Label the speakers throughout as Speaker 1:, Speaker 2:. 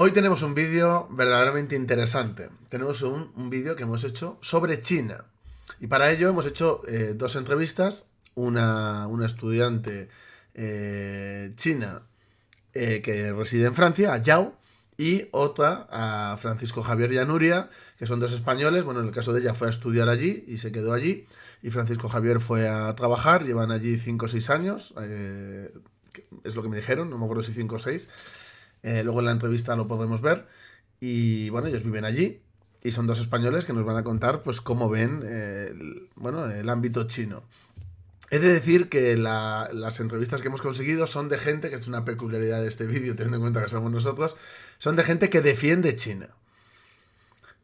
Speaker 1: Hoy tenemos un vídeo verdaderamente interesante. Tenemos un vídeo que hemos hecho sobre China. Y para ello hemos hecho dos entrevistas. Una estudiante china que reside en Francia, a Yao, y otra a Francisco Javier y a Nuria, que son dos españoles. Bueno, en el caso de ella fue a estudiar allí y se quedó allí. Y Francisco Javier fue a trabajar, llevan allí 5 o 6 años. Es lo que me dijeron, no me acuerdo si 5 o 6. Luego en la entrevista lo podemos ver. Y bueno, ellos viven allí y son dos españoles que nos van a contar pues cómo ven el ámbito chino. He de decir que las entrevistas que hemos conseguido son de gente, que es una peculiaridad de este vídeo, teniendo en cuenta que somos nosotros, son de gente que defiende China.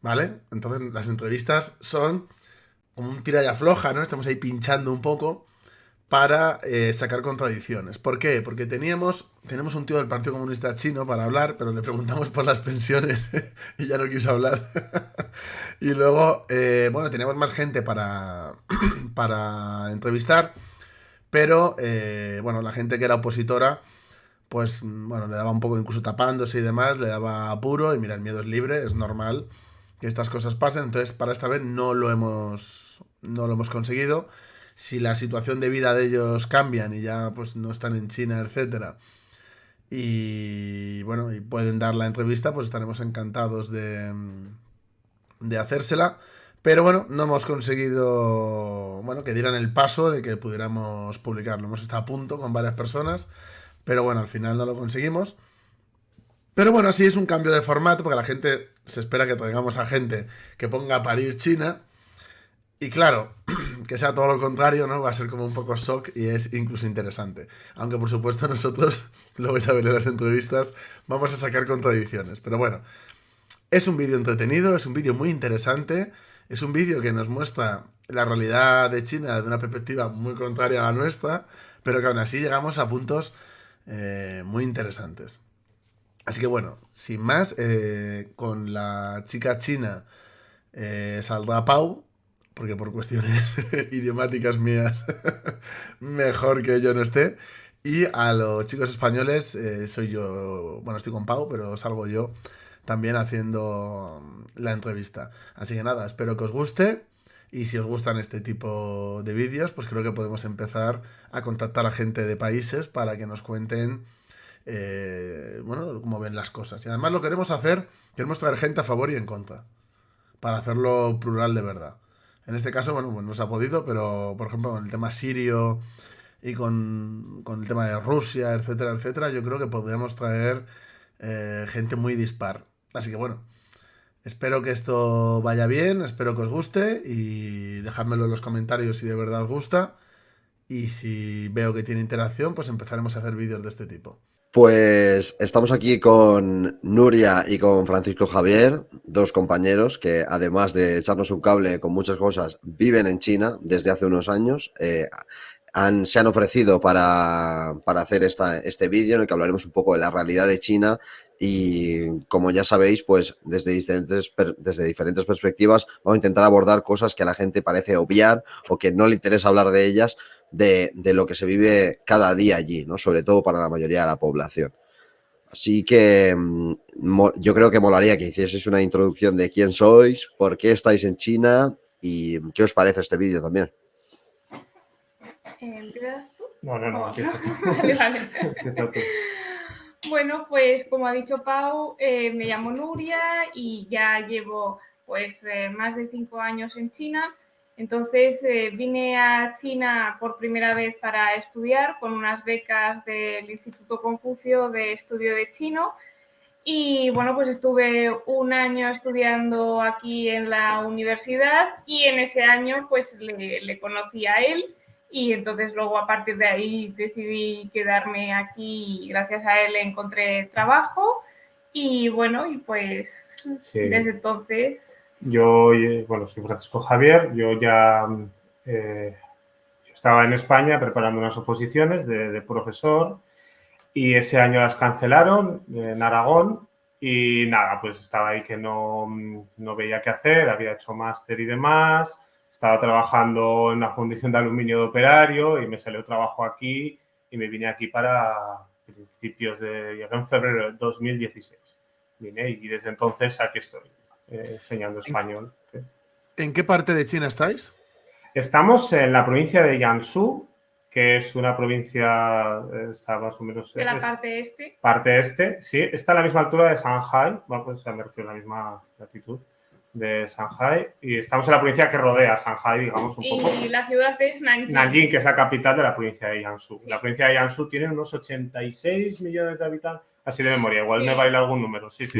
Speaker 1: ¿Vale? Entonces las entrevistas son como un tira y afloja, ¿no? Estamos ahí pinchando un poco para sacar contradicciones. ¿Por qué? Porque tenemos un tío del Partido Comunista Chino para hablar, pero le preguntamos por las pensiones y ya no quiso hablar. Y luego, bueno, teníamos más gente para entrevistar, pero, bueno, la gente que era opositora, pues, bueno, le daba un poco, incluso tapándose y demás, le daba apuro, y mira, el miedo es libre, es normal que estas cosas pasen, entonces para esta vez no lo hemos conseguido. Si la situación de vida de ellos cambian y ya pues no están en China, etcétera, y bueno, y pueden dar la entrevista, pues estaremos encantados de hacérsela. Pero bueno, no hemos conseguido, bueno, que dieran el paso de que pudiéramos publicarlo. Hemos estado a punto con varias personas, pero bueno, al final no lo conseguimos. Pero bueno, así es un cambio de formato, porque la gente se espera que traigamos a gente que ponga a parir China. Y claro, que sea todo lo contrario, ¿no? Va a ser como un poco shock y es incluso interesante. Aunque por supuesto nosotros, lo vais a ver en las entrevistas, vamos a sacar contradicciones. Pero bueno, es un vídeo entretenido, es un vídeo muy interesante, es un vídeo que nos muestra la realidad de China de una perspectiva muy contraria a la nuestra, pero que aún así llegamos a puntos muy interesantes. Así que bueno, sin más, con la chica china saldrá Pau, porque por cuestiones idiomáticas mías mejor que yo no esté. Y a los chicos españoles soy yo, bueno, estoy con Pau, pero salgo yo también haciendo la entrevista. Así que nada, espero que os guste. Y si os gustan este tipo de vídeos, pues creo que podemos empezar a contactar a gente de países para que nos cuenten, bueno, cómo ven las cosas. Y además lo queremos hacer, queremos traer gente a favor y en contra para hacerlo plural de verdad. En este caso, bueno, pues no se ha podido, pero por ejemplo, con el tema sirio y con el tema de Rusia, etcétera, etcétera, yo creo que podríamos traer gente muy dispar. Así que bueno, espero que esto vaya bien, espero que os guste y dejádmelo en los comentarios si de verdad os gusta. Y si veo que tiene interacción, pues empezaremos a hacer vídeos de este tipo.
Speaker 2: Pues estamos aquí con Nuria y con Francisco Javier, dos compañeros que además de echarnos un cable con muchas cosas, viven en China desde hace unos años. Se han ofrecido para hacer este vídeo en el que hablaremos un poco de la realidad de China y, como ya sabéis, pues desde diferentes perspectivas vamos a intentar abordar cosas que a la gente parece obviar o que no le interesa hablar de ellas, de lo que se vive cada día allí, ¿no? Sobre todo para la mayoría de la población. Así que yo creo que molaría que hicieseis una introducción de quién sois, por qué estáis en China y qué os parece este vídeo también.
Speaker 3: ¿Empiezas tú?
Speaker 4: No, no, no, empieza tú.
Speaker 3: Vale, vale.
Speaker 4: Empieza tú.
Speaker 3: Bueno, pues como ha dicho Pau, me llamo Nuria y ya llevo pues más de 5 años en China. Entonces vine a China por primera vez para estudiar con unas becas del Instituto Confucio de Estudio de Chino. Y bueno, pues estuve un año estudiando aquí en la universidad y en ese año pues le conocí a él y entonces luego a partir de ahí decidí quedarme aquí y gracias a él encontré trabajo y bueno, y pues
Speaker 4: Sí.
Speaker 3: desde entonces...
Speaker 4: Yo, bueno, soy Francisco Javier, yo ya estaba en España preparando unas oposiciones de profesor y ese año las cancelaron en Aragón y nada, pues estaba ahí que no veía qué hacer, había hecho máster y demás, estaba trabajando en una fundición de aluminio de operario y me salió trabajo aquí y me vine aquí para principios de... Llegué en febrero de 2016. vine y desde entonces aquí estoy enseñando español. Sí.
Speaker 1: ¿En qué parte de China estáis?
Speaker 4: Estamos en la provincia de Jiangsu, que es una provincia, está más o menos...
Speaker 3: De la parte este.
Speaker 4: Parte este, sí. Está a la misma altura de Shanghai, pues me refiero a la misma latitud de Shanghai. Y estamos en la provincia que rodea Shanghai, digamos, un poco.
Speaker 3: Y la ciudad es Nanjing.
Speaker 4: Nanjing, que es la capital de la provincia de Jiangsu.
Speaker 3: Sí.
Speaker 4: La provincia de Jiangsu tiene unos 86 millones de habitantes. Así de memoria, igual
Speaker 3: Sí.
Speaker 4: me baila algún número. Sí.
Speaker 3: Sí.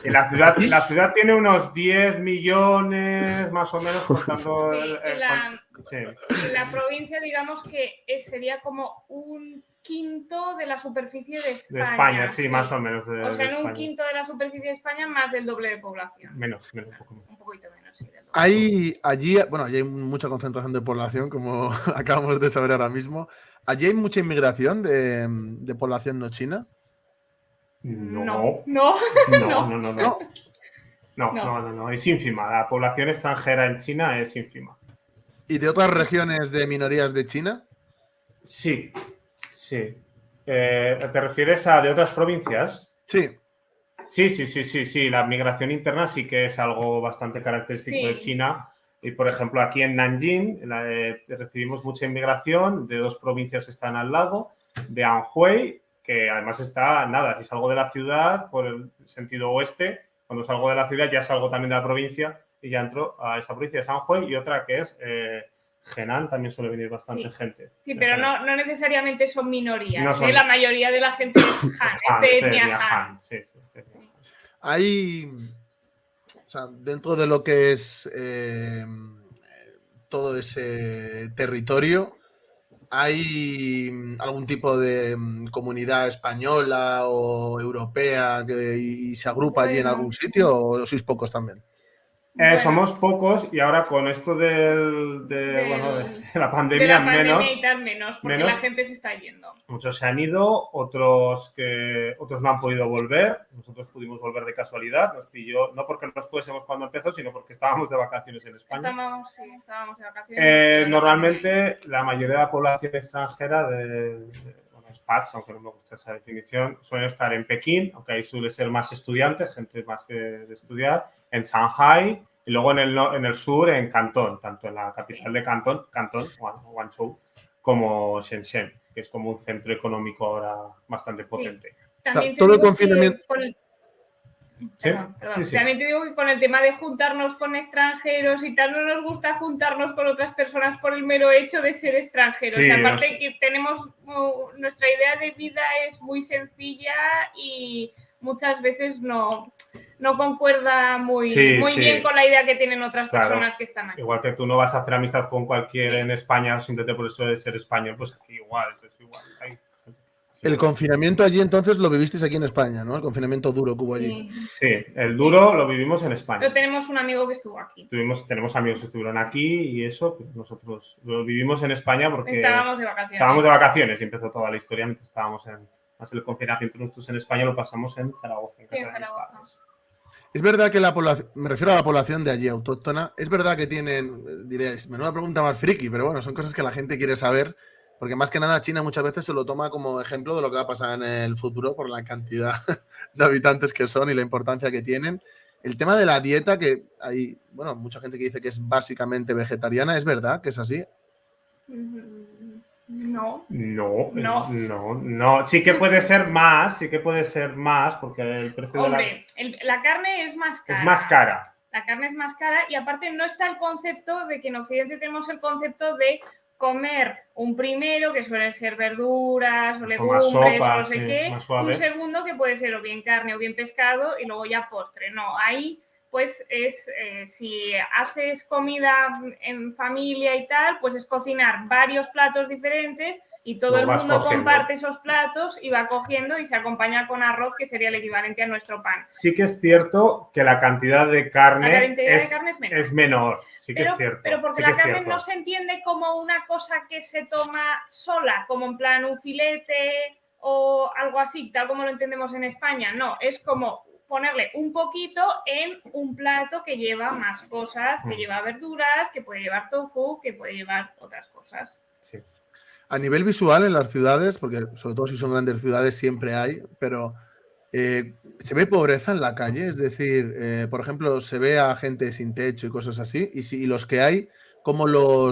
Speaker 4: Y la ciudad tiene unos 10 millones, más o menos, contando...
Speaker 3: Sí,
Speaker 4: sí.
Speaker 3: En la provincia, digamos que sería como un quinto de la superficie de España.
Speaker 4: De España, sí, más o menos.
Speaker 3: O sea,
Speaker 4: de
Speaker 3: en un
Speaker 4: España.
Speaker 3: quinto de la superficie de España, más del doble de población.
Speaker 4: Menos, un poco menos.
Speaker 3: Un poquito menos, sí. Del doble.
Speaker 1: Allí hay mucha concentración de población, como acabamos de saber ahora mismo. ¿Allí hay mucha inmigración de población no china?
Speaker 3: No.
Speaker 4: No, es ínfima. La población extranjera en China es ínfima.
Speaker 1: ¿Y de otras regiones de minorías de China?
Speaker 4: Sí. ¿Te refieres a de otras provincias?
Speaker 1: Sí.
Speaker 4: Sí. La migración interna sí que es algo bastante característico de China. Y, por ejemplo, aquí en Nanjing recibimos mucha inmigración de dos provincias que están al lado, de Anhui, que además está, si salgo de la ciudad por el sentido oeste, cuando salgo de la ciudad ya salgo también de la provincia y ya entro a esa provincia de Anhui, y otra que es Henan, también suele venir bastante gente.
Speaker 3: Sí, pero no necesariamente son minorías.
Speaker 4: No son...
Speaker 3: La mayoría de la gente es Han, es de etnia Han.
Speaker 4: Sí.
Speaker 1: Hay, o sea, dentro de lo que es todo ese territorio, ¿hay algún tipo de comunidad española o europea y se agrupa allí en algún sitio, o sois pocos también?
Speaker 4: Somos pocos, y ahora con esto de la pandemia,
Speaker 3: menos, porque la gente se está yendo.
Speaker 4: Muchos se han ido, otros no han podido volver. Nosotros pudimos volver de casualidad, nos pilló, no porque nos fuésemos cuando empezó, sino porque estábamos de vacaciones en España.
Speaker 3: Estábamos de vacaciones.
Speaker 4: Normalmente la mayoría de la población extranjera expats, aunque no me gusta esa definición, suelen estar en Pekín, aunque ahí suele ser más estudiantes, gente más que de estudiar, en Shanghai, y luego en el sur, en Cantón, tanto en la capital de Cantón, Guangzhou, como Shenzhen, que es como un centro económico ahora bastante potente.
Speaker 3: También
Speaker 1: todo el confinamiento...
Speaker 3: También te digo que con el tema de juntarnos con extranjeros y tal, no nos gusta juntarnos con otras personas por el mero hecho de ser extranjeros.
Speaker 4: Sí,
Speaker 3: aparte que tenemos, nuestra idea de vida es muy sencilla y muchas veces no concuerda muy bien con la idea que tienen otras personas que están aquí.
Speaker 4: Igual que tú no vas a hacer amistad con cualquiera en España simplemente por eso de ser español, pues aquí igual.
Speaker 1: El confinamiento allí entonces lo vivisteis aquí en España, ¿no? El confinamiento duro que hubo allí.
Speaker 4: Sí, el duro lo vivimos en España.
Speaker 3: Pero tenemos un amigo que estuvo aquí.
Speaker 4: Tenemos amigos que estuvieron aquí y eso, pues nosotros lo vivimos en España porque
Speaker 3: estábamos de vacaciones.
Speaker 4: Estábamos de vacaciones y empezó toda la historia mientras estábamos el confinamiento nosotros en España lo pasamos en Zaragoza.
Speaker 3: En Zaragoza.
Speaker 1: Es verdad que la población, me refiero a la población de allí autóctona, es verdad que tienen, diréis, menuda pregunta más friki, pero bueno, son cosas que la gente quiere saber. Porque más que nada China muchas veces se lo toma como ejemplo de lo que va a pasar en el futuro por la cantidad de habitantes que son y la importancia que tienen. El tema de la dieta, que hay, mucha gente que dice que es básicamente vegetariana, ¿es verdad que es así?
Speaker 3: No.
Speaker 4: Sí que puede ser más, porque el precio
Speaker 3: la carne es más cara.
Speaker 4: Es más cara.
Speaker 3: La carne es más cara y aparte no está el concepto de que en Occidente tenemos el concepto de comer un primero, que suelen ser verduras o legumbres o no sé qué, un segundo que puede ser o bien carne o bien pescado y luego ya postre. No, ahí pues es, si haces comida en familia y tal, pues es cocinar varios platos diferentes y todo el mundo comparte esos platos y va cogiendo y se acompaña con arroz, que sería el equivalente a nuestro pan.
Speaker 4: Sí que es cierto que la cantidad de carne, es menor. Sí que es cierto.
Speaker 3: Pero porque la carne no se entiende como una cosa que se toma sola, como en plan un filete o algo así, tal como lo entendemos en España. No, es como ponerle un poquito en un plato que lleva más cosas, que lleva verduras, que puede llevar tofu, que puede llevar otras cosas.
Speaker 4: Sí.
Speaker 1: A nivel visual en las ciudades, porque sobre todo si son grandes ciudades siempre hay, pero ¿Se ve pobreza en la calle? Es decir, por ejemplo, se ve a gente sin techo y cosas así. Y los que hay, bueno,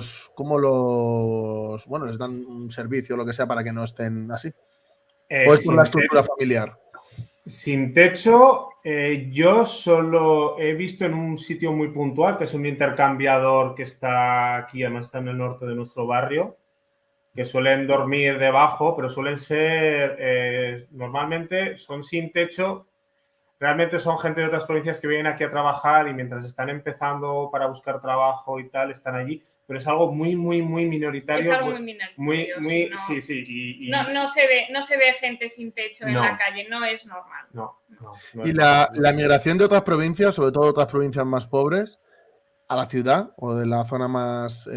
Speaker 1: les dan un servicio o lo que sea para que no estén así? ¿O es por la estructura familiar?
Speaker 4: Sin techo, yo solo he visto en un sitio muy puntual, que es un intercambiador que está aquí, además está en el norte de nuestro barrio, que suelen dormir debajo, pero suelen ser, normalmente son sin techo. Realmente son gente de otras provincias que vienen aquí a trabajar y mientras están empezando para buscar trabajo y tal, están allí. Pero es algo muy, muy, muy minoritario.
Speaker 3: Es algo muy minoritario.
Speaker 4: Sí.
Speaker 3: No se ve gente sin techo en la calle, no es normal.
Speaker 4: No.
Speaker 1: Y la migración de otras provincias, sobre todo otras provincias más pobres, a la ciudad o de la zona más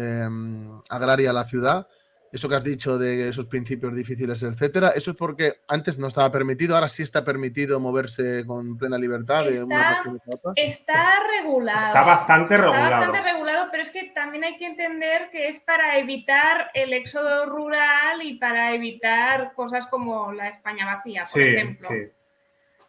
Speaker 1: agraria a la ciudad, eso que has dicho de esos principios difíciles, etcétera, eso es porque antes no estaba permitido, ahora sí está permitido moverse con plena libertad de una región a otra.
Speaker 3: Está regulado.
Speaker 4: Está bastante
Speaker 3: regulado, pero es que también hay que entender que es para evitar el éxodo rural y para evitar cosas como la España vacía, por ejemplo. Sí.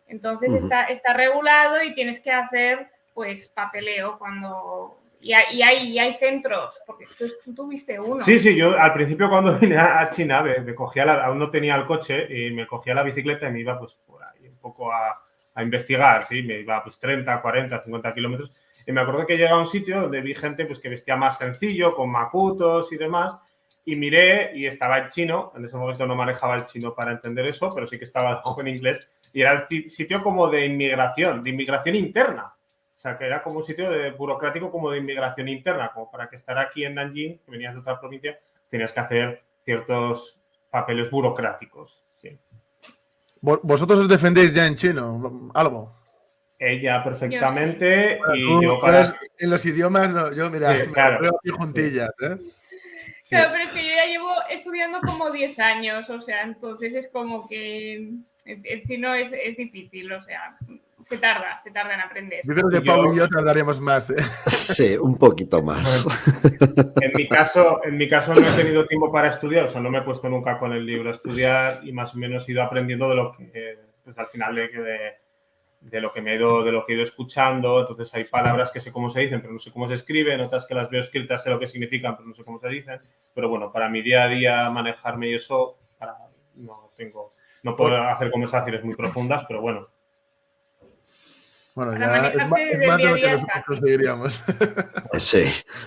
Speaker 3: Entonces está regulado y tienes que hacer pues papeleo cuando... Y hay centros, porque tú tuviste uno.
Speaker 4: Sí, yo al principio cuando vine a China me cogía aún no tenía el coche y me cogía la bicicleta y me iba pues por ahí un poco a investigar, ¿sí? Me iba pues 30, 40, 50 kilómetros y me acuerdo que llegué a un sitio donde vi gente pues que vestía más sencillo, con macutos y demás y miré y estaba en chino, en ese momento no manejaba el chino para entender eso, pero sí que estaba en inglés y era el sitio como de inmigración interna. O sea, que era como un sitio burocrático como de inmigración interna, como para que estar aquí en Nanjing, que venías de otra provincia, tenías que hacer ciertos papeles burocráticos. Sí.
Speaker 1: ¿Vosotros os defendéis ya en chino? ¿Algo?
Speaker 4: Ella perfectamente
Speaker 1: yo para... En los idiomas, no, yo mira, sí, claro, me veo aquí juntillas, ¿eh?
Speaker 3: Sí. Claro, pero es que yo ya llevo estudiando como 10 años, o sea, entonces es como que el chino es difícil, o sea... Se tarda en aprender.
Speaker 1: Yo creo que Pau y yo tardaremos más, ¿eh?
Speaker 2: Sí, un poquito más.
Speaker 4: En mi caso no he tenido tiempo para estudiar, o sea, no me he puesto nunca con el libro a estudiar y más o menos he ido aprendiendo de lo que, pues al final de lo que he ido escuchando. Entonces hay palabras que sé cómo se dicen, pero no sé cómo se escriben, otras que las veo escritas, sé lo que significan, pero no sé cómo se dicen. Pero bueno, para mi día a día manejarme y eso, no puedo hacer conversaciones muy profundas, pero bueno.
Speaker 1: Bueno, ya es más de lo que nosotros conseguiríamos.
Speaker 2: Sí,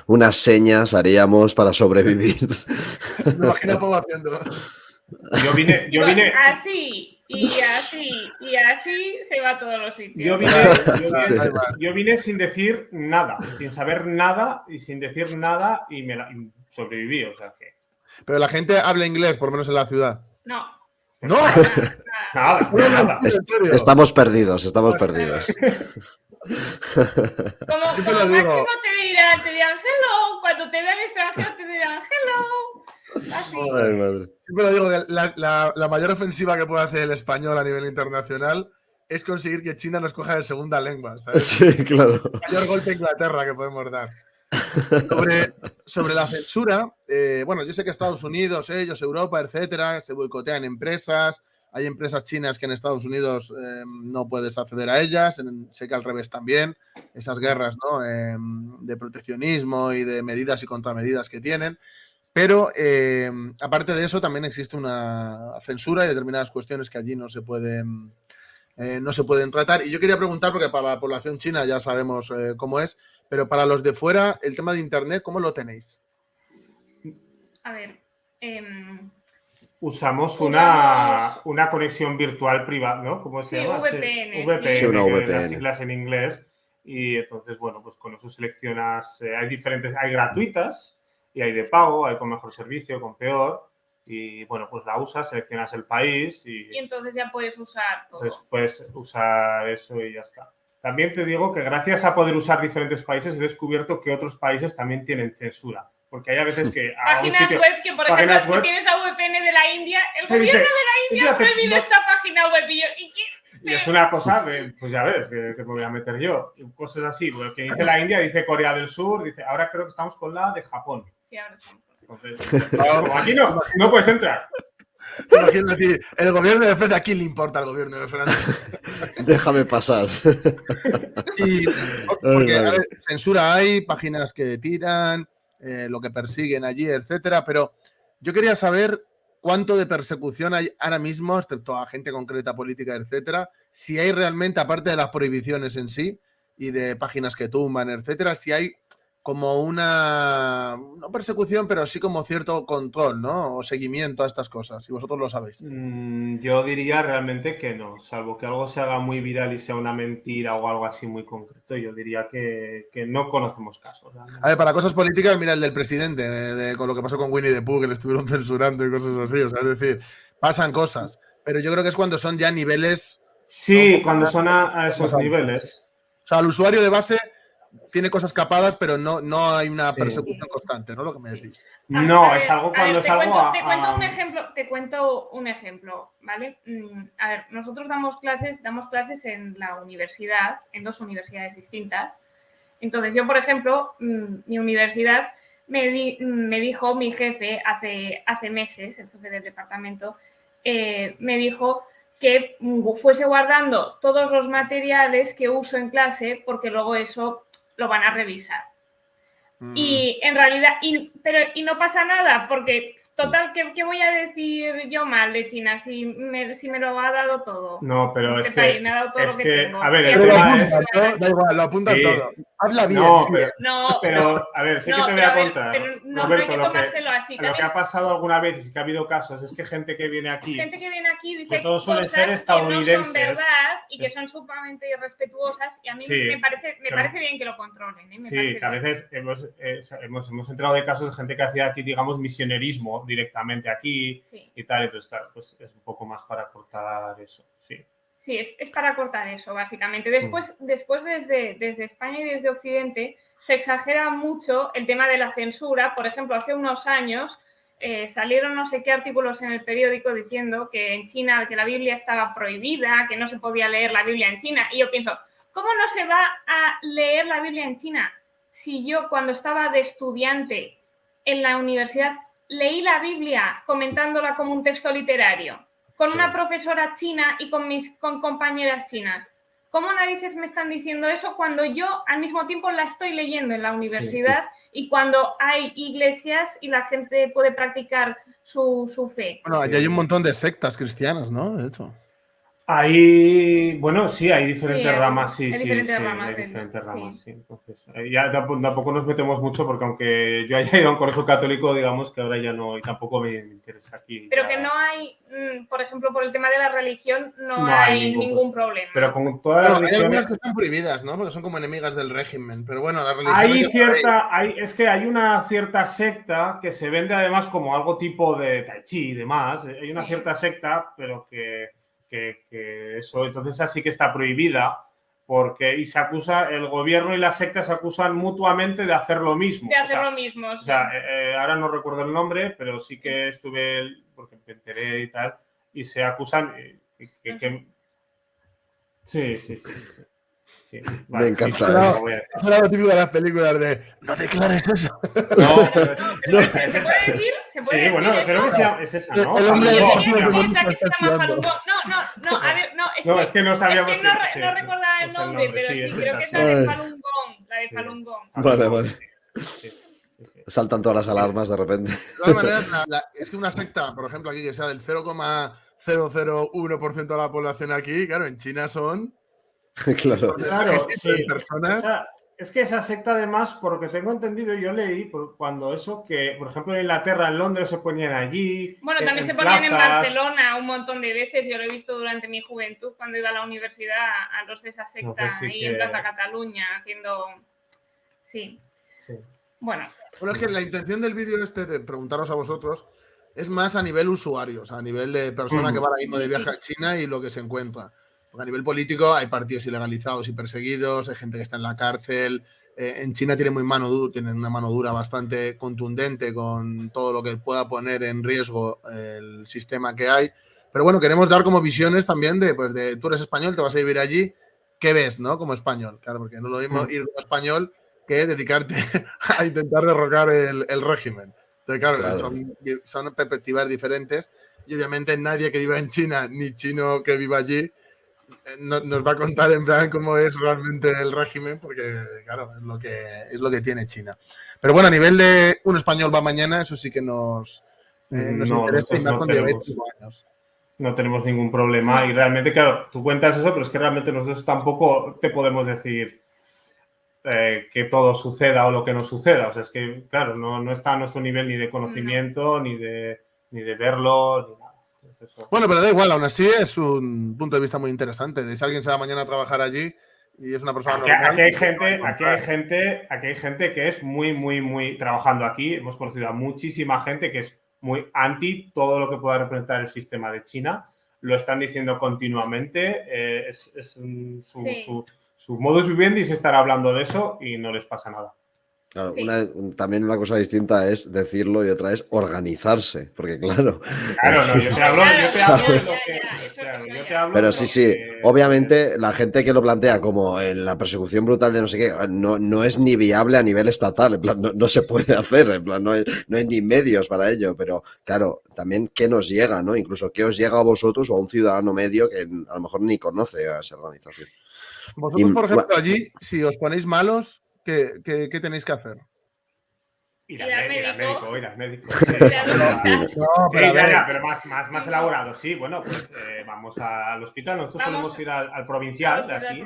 Speaker 2: unas señas haríamos para sobrevivir.
Speaker 1: Me imagino cómo haciendo.
Speaker 4: Yo vine
Speaker 3: así se va a todos los sitios.
Speaker 4: Yo vine sin decir nada, sin saber nada y sin decir nada y sobreviví, o sea que...
Speaker 1: Pero la gente habla inglés, por lo menos en la ciudad.
Speaker 3: No.
Speaker 1: ¡No!
Speaker 4: Nada.
Speaker 2: Estamos perdidos.
Speaker 3: Como máximo te dirán hello, cuando te vean extranjeros te dirán hello. Así.
Speaker 2: Ay, madre.
Speaker 1: Siempre lo digo que la mayor ofensiva que puede hacer el español a nivel internacional es conseguir que China nos coja de segunda lengua, ¿sabes?
Speaker 2: Sí, claro.
Speaker 1: El mayor golpe a Inglaterra que podemos dar. Sobre la censura, bueno, yo sé que Estados Unidos, ellos, Europa, etcétera, se boicotean empresas. Hay empresas chinas que en Estados Unidos no puedes acceder a ellas. Sé que al revés también. Esas guerras, ¿no? De proteccionismo y de medidas y contramedidas que tienen. Pero aparte de eso, también existe una censura y determinadas cuestiones que allí no se pueden tratar. Y yo quería preguntar, porque para la población china ya sabemos cómo es, pero para los de fuera, el tema de Internet, ¿cómo lo tenéis?
Speaker 3: A ver,
Speaker 4: usamos una conexión virtual privada, ¿no? ¿Cómo se llama?
Speaker 3: VPN.
Speaker 2: Sí, una VPN.
Speaker 4: Las siglas en inglés. Y entonces, bueno, pues con eso seleccionas, hay gratuitas y hay de pago, hay con mejor servicio, con peor. Y bueno, pues la usas, seleccionas el país y
Speaker 3: entonces ya puedes usar todo.
Speaker 4: Entonces puedes usar eso y ya está. También te digo que gracias a poder usar diferentes países he descubierto que otros países también tienen censura. Porque hay a veces que...
Speaker 3: Páginas web que, por ejemplo, si tienes la VPN de la India, el gobierno de la India ha prohibido esta página web
Speaker 4: y es una cosa, pues ya ves, que me voy a meter yo. Cosas así, porque dice la India, dice Corea del Sur, dice ahora creo que estamos con la de Japón.
Speaker 3: Sí, ahora estamos.
Speaker 4: Entonces, como aquí no puedes entrar.
Speaker 1: Imagínate, el gobierno de Francia, ¿a quién le importa el gobierno de Francia?
Speaker 2: Déjame pasar.
Speaker 1: Y, porque, a ver, censura hay, páginas que tiran, lo que persiguen allí, etcétera, pero yo quería saber cuánto de persecución hay ahora mismo, excepto a gente concreta, política, etcétera, si hay realmente, aparte de las prohibiciones en sí y de páginas que tumban, etcétera, si hay como una, no persecución, pero sí como cierto control, ¿no? O seguimiento a estas cosas, si vosotros lo sabéis.
Speaker 4: Yo diría realmente que no, salvo que algo se haga muy viral y sea una mentira o algo así muy concreto, yo diría que no conocemos casos. Realmente.
Speaker 1: A ver, para cosas políticas, mira el del presidente, con lo que pasó con Winnie the Pooh, que le estuvieron censurando y cosas así, o sea, es decir, pasan cosas, pero yo creo que es cuando son ya niveles...
Speaker 4: Sí, cuando son a esos niveles.
Speaker 1: O sea, el usuario de base tiene cosas capadas, pero no hay una
Speaker 4: Sí.
Speaker 1: persecución constante, ¿no? Lo que me decís.
Speaker 4: No, es algo cuando es algo
Speaker 3: Te cuento un ejemplo, ¿vale? A ver, nosotros damos clases en la universidad, en 2 universidades distintas. Entonces, yo, por ejemplo, mi universidad me dijo mi jefe hace meses, el jefe del departamento, me dijo que fuese guardando todos los materiales que uso en clase, porque luego eso lo van a revisar. Y en realidad, pero no pasa nada, porque total, ¿qué voy a decir yo mal de China si me lo ha dado todo?
Speaker 4: No, pero
Speaker 3: Este
Speaker 4: es que...
Speaker 3: país me ha dado todo lo que tengo.
Speaker 4: A ver,
Speaker 1: el tema es... Da igual, lo apuntan todo. Habla bien.
Speaker 4: No, pero a ver, sí que te voy a contar,
Speaker 3: pero no
Speaker 4: Roberto,
Speaker 3: hay que tomárselo así.
Speaker 4: Lo que ha pasado alguna vez y que ha habido casos es que gente que viene aquí
Speaker 3: dice
Speaker 4: todos suelen
Speaker 3: cosas
Speaker 4: ser estadounidenses.
Speaker 3: que no son verdad y que son sumamente irrespetuosas, y a mí me parece bien que lo controlen.
Speaker 4: Sí, que a veces hemos entrado de casos de gente que hacía aquí, digamos, misionerismo directamente aquí y tal, entonces claro, pues es un poco más para cortar eso, sí.
Speaker 3: Sí, es para cortar eso, básicamente. Después desde España y desde Occidente, se exagera mucho el tema de la censura. Por ejemplo, hace unos años salieron no sé qué artículos en el periódico diciendo que en China, que la Biblia estaba prohibida, que no se podía leer la Biblia en China. Y yo pienso, ¿cómo no se va a leer la Biblia en China? Si yo, cuando estaba de estudiante en la universidad, leí la Biblia comentándola como un texto literario, con una profesora china y con compañeras chinas. ¿Cómo narices me están diciendo eso cuando yo al mismo tiempo la estoy leyendo en la universidad y cuando hay iglesias y la gente puede practicar su fe?
Speaker 1: Bueno, allí hay un montón de sectas cristianas, ¿no? De hecho.
Speaker 4: Bueno, sí, hay diferentes ramas, sí. Entonces, ya tampoco nos metemos mucho porque aunque yo haya ido a un colegio católico, digamos que ahora ya no, y tampoco me interesa aquí.
Speaker 3: Pero que no hay, por ejemplo, por el tema de la religión, no hay ningún problema.
Speaker 4: Pero con todas las religiones...
Speaker 1: Hay algunas que están prohibidas, ¿no? Porque son como enemigas del régimen, pero bueno, la religión...
Speaker 4: Es que hay una cierta secta que se vende además como algo tipo de tai chi y demás. Hay una cierta secta, pero que eso, entonces así que está prohibida, porque y se acusa, el gobierno y la secta se acusan mutuamente de hacer lo mismo.
Speaker 3: O sea,
Speaker 4: ahora no recuerdo el nombre, pero sí que estuve, porque me enteré y tal, y se acusan Sí,
Speaker 2: vale, me encanta.
Speaker 1: Eso era lo típico de las películas de no declares eso.
Speaker 3: No, ¿se puede decir?
Speaker 4: Sí, bueno, creo que es esa, ¿no?
Speaker 1: El hombre
Speaker 3: No, a ver,
Speaker 4: es que no sabíamos.
Speaker 3: Es que no recordaba el nombre, pero sí, creo que es la de Falun Gong. La de Falun Gong.
Speaker 2: Vale. Saltan todas las alarmas de repente.
Speaker 1: De todas maneras, es que una secta, por ejemplo, aquí que sea del 0,001% de la población aquí, claro, en China son...
Speaker 2: Claro,
Speaker 1: personas.
Speaker 4: Es que esa secta, además, por lo que tengo entendido, yo leí cuando eso, que por ejemplo en Inglaterra, en Londres se ponían allí.
Speaker 3: Bueno, también se ponían en Barcelona un montón de veces. Yo lo he visto durante mi juventud cuando iba a la universidad, a los de esa secta ahí en Plaza Cataluña haciendo. Sí. Bueno,
Speaker 1: es que la intención del vídeo de preguntaros a vosotros es más a nivel usuarios, a nivel de persona que va ahora mismo de viaje a China y lo que se encuentra. Porque a nivel político hay partidos ilegalizados y perseguidos, hay gente que está en la cárcel. En China tienen una mano dura bastante contundente con todo lo que pueda poner en riesgo el sistema que hay. Pero bueno, queremos dar como visiones también de tú eres español, te vas a vivir allí, ¿qué ves, no? Como español, claro, porque no es lo mismo ir como español que dedicarte a intentar derrocar el régimen. Entonces, claro. Son perspectivas diferentes. y obviamente nadie que viva en China ni chino que viva allí nos va a contar en plan cómo es realmente el régimen, porque claro, es lo que tiene China. Pero bueno, a nivel de un español va mañana, eso sí que nos
Speaker 4: No,
Speaker 1: interesa y
Speaker 4: nosotros
Speaker 1: más
Speaker 4: no
Speaker 1: cuando lleváis
Speaker 4: tenemos.
Speaker 1: 5 años.
Speaker 4: No tenemos ningún problema y realmente, claro, tú cuentas eso, pero es que realmente nosotros tampoco te podemos decir que todo suceda o lo que no suceda. O sea, es que, claro, no está a nuestro nivel ni de conocimiento, ni de verlo, ni nada. Entonces, eso.
Speaker 1: Bueno, pero da igual, aún así es un punto de vista muy interesante. De si alguien se va mañana a trabajar allí y es una persona normal.
Speaker 4: Aquí hay gente que es muy trabajando aquí. Hemos conocido a muchísima gente que es muy anti todo lo que pueda representar el sistema de China. Lo están diciendo continuamente. Su modus vivendi es estar hablando de eso y no les pasa nada.
Speaker 2: Claro,
Speaker 3: Sí.
Speaker 2: también una cosa distinta es decirlo y otra es organizarse, porque claro.
Speaker 4: Claro, no, yo te hablo de lo que.
Speaker 3: Eso
Speaker 4: Claro,
Speaker 3: ya.
Speaker 4: yo te hablo
Speaker 2: Pero
Speaker 4: de
Speaker 2: sí,
Speaker 4: lo
Speaker 2: sí,
Speaker 4: que-
Speaker 2: obviamente la gente que lo plantea como en la persecución brutal de no sé qué, no es ni viable a nivel estatal, en plan, no se puede hacer, en plan, no hay ni medios para ello, pero claro, también qué nos llega, ¿no? Incluso qué os llega a vosotros o a un ciudadano medio que a lo mejor ni conoce a esa organización.
Speaker 1: Vosotros, por
Speaker 2: bueno,
Speaker 1: ejemplo, allí, si os ponéis malos, ¿qué tenéis que hacer?
Speaker 4: Ir al médico.
Speaker 3: Ir al
Speaker 1: No,
Speaker 4: Sí,
Speaker 1: pero a ver,
Speaker 4: pero más elaborado. Sí, bueno, pues vamos al hospital. Nosotros solemos ir al provincial de aquí,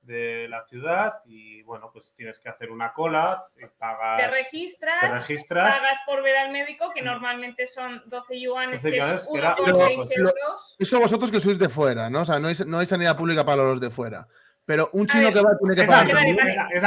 Speaker 4: de la ciudad, y bueno, pues tienes que hacer una cola,
Speaker 3: Te
Speaker 4: pagas,
Speaker 3: registras, pagas por ver al médico, que normalmente son 12 yuanes,
Speaker 4: 12
Speaker 3: que
Speaker 4: yuanes,
Speaker 3: es
Speaker 4: que era
Speaker 3: 1,6
Speaker 1: lo-
Speaker 3: euros.
Speaker 1: eso vosotros que sois de fuera, ¿no? O sea, no hay sanidad pública para los de fuera. Pero un
Speaker 3: A
Speaker 1: chino
Speaker 3: ver,
Speaker 1: que va tiene que
Speaker 4: Es
Speaker 1: pagar.
Speaker 4: la misma.
Speaker 3: Es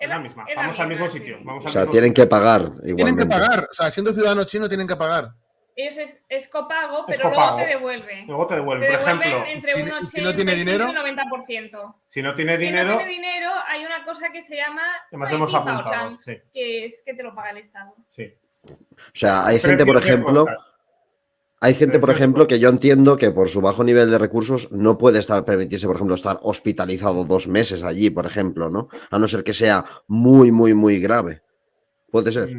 Speaker 3: la
Speaker 4: Vamos al mismo
Speaker 3: misma,
Speaker 4: sitio.
Speaker 3: sí.
Speaker 4: Vamos
Speaker 2: o
Speaker 4: al
Speaker 2: sea,
Speaker 4: mismo
Speaker 2: tienen
Speaker 4: sitio.
Speaker 2: que pagar
Speaker 1: Tienen que
Speaker 2: igualmente.
Speaker 1: pagar. O sea, siendo ciudadano chino tienen que pagar.
Speaker 3: Ellos es copago,
Speaker 4: Es
Speaker 3: pero
Speaker 4: copago.
Speaker 3: luego te devuelven.
Speaker 4: Luego te devuelven.
Speaker 3: Te
Speaker 4: Por
Speaker 3: devuelven
Speaker 4: ejemplo,
Speaker 3: entre un
Speaker 1: y si no tiene
Speaker 3: 85 y
Speaker 1: dinero,
Speaker 3: un 90%.
Speaker 4: si no tiene
Speaker 3: Si no
Speaker 4: dinero,
Speaker 3: tiene dinero, hay una cosa que se llama
Speaker 4: además lo hemos apuntado.
Speaker 3: Baochang,
Speaker 4: Sí,
Speaker 3: que es que te lo paga el Estado.
Speaker 4: sí.
Speaker 2: O sea, hay gente, por
Speaker 4: Precios de
Speaker 2: ejemplo,
Speaker 4: cosas.
Speaker 2: que yo entiendo que por su bajo nivel de recursos no puede permitirse, por ejemplo, estar hospitalizado 2 meses allí, por ejemplo, ¿no? A no ser que sea muy grave. Puede ser.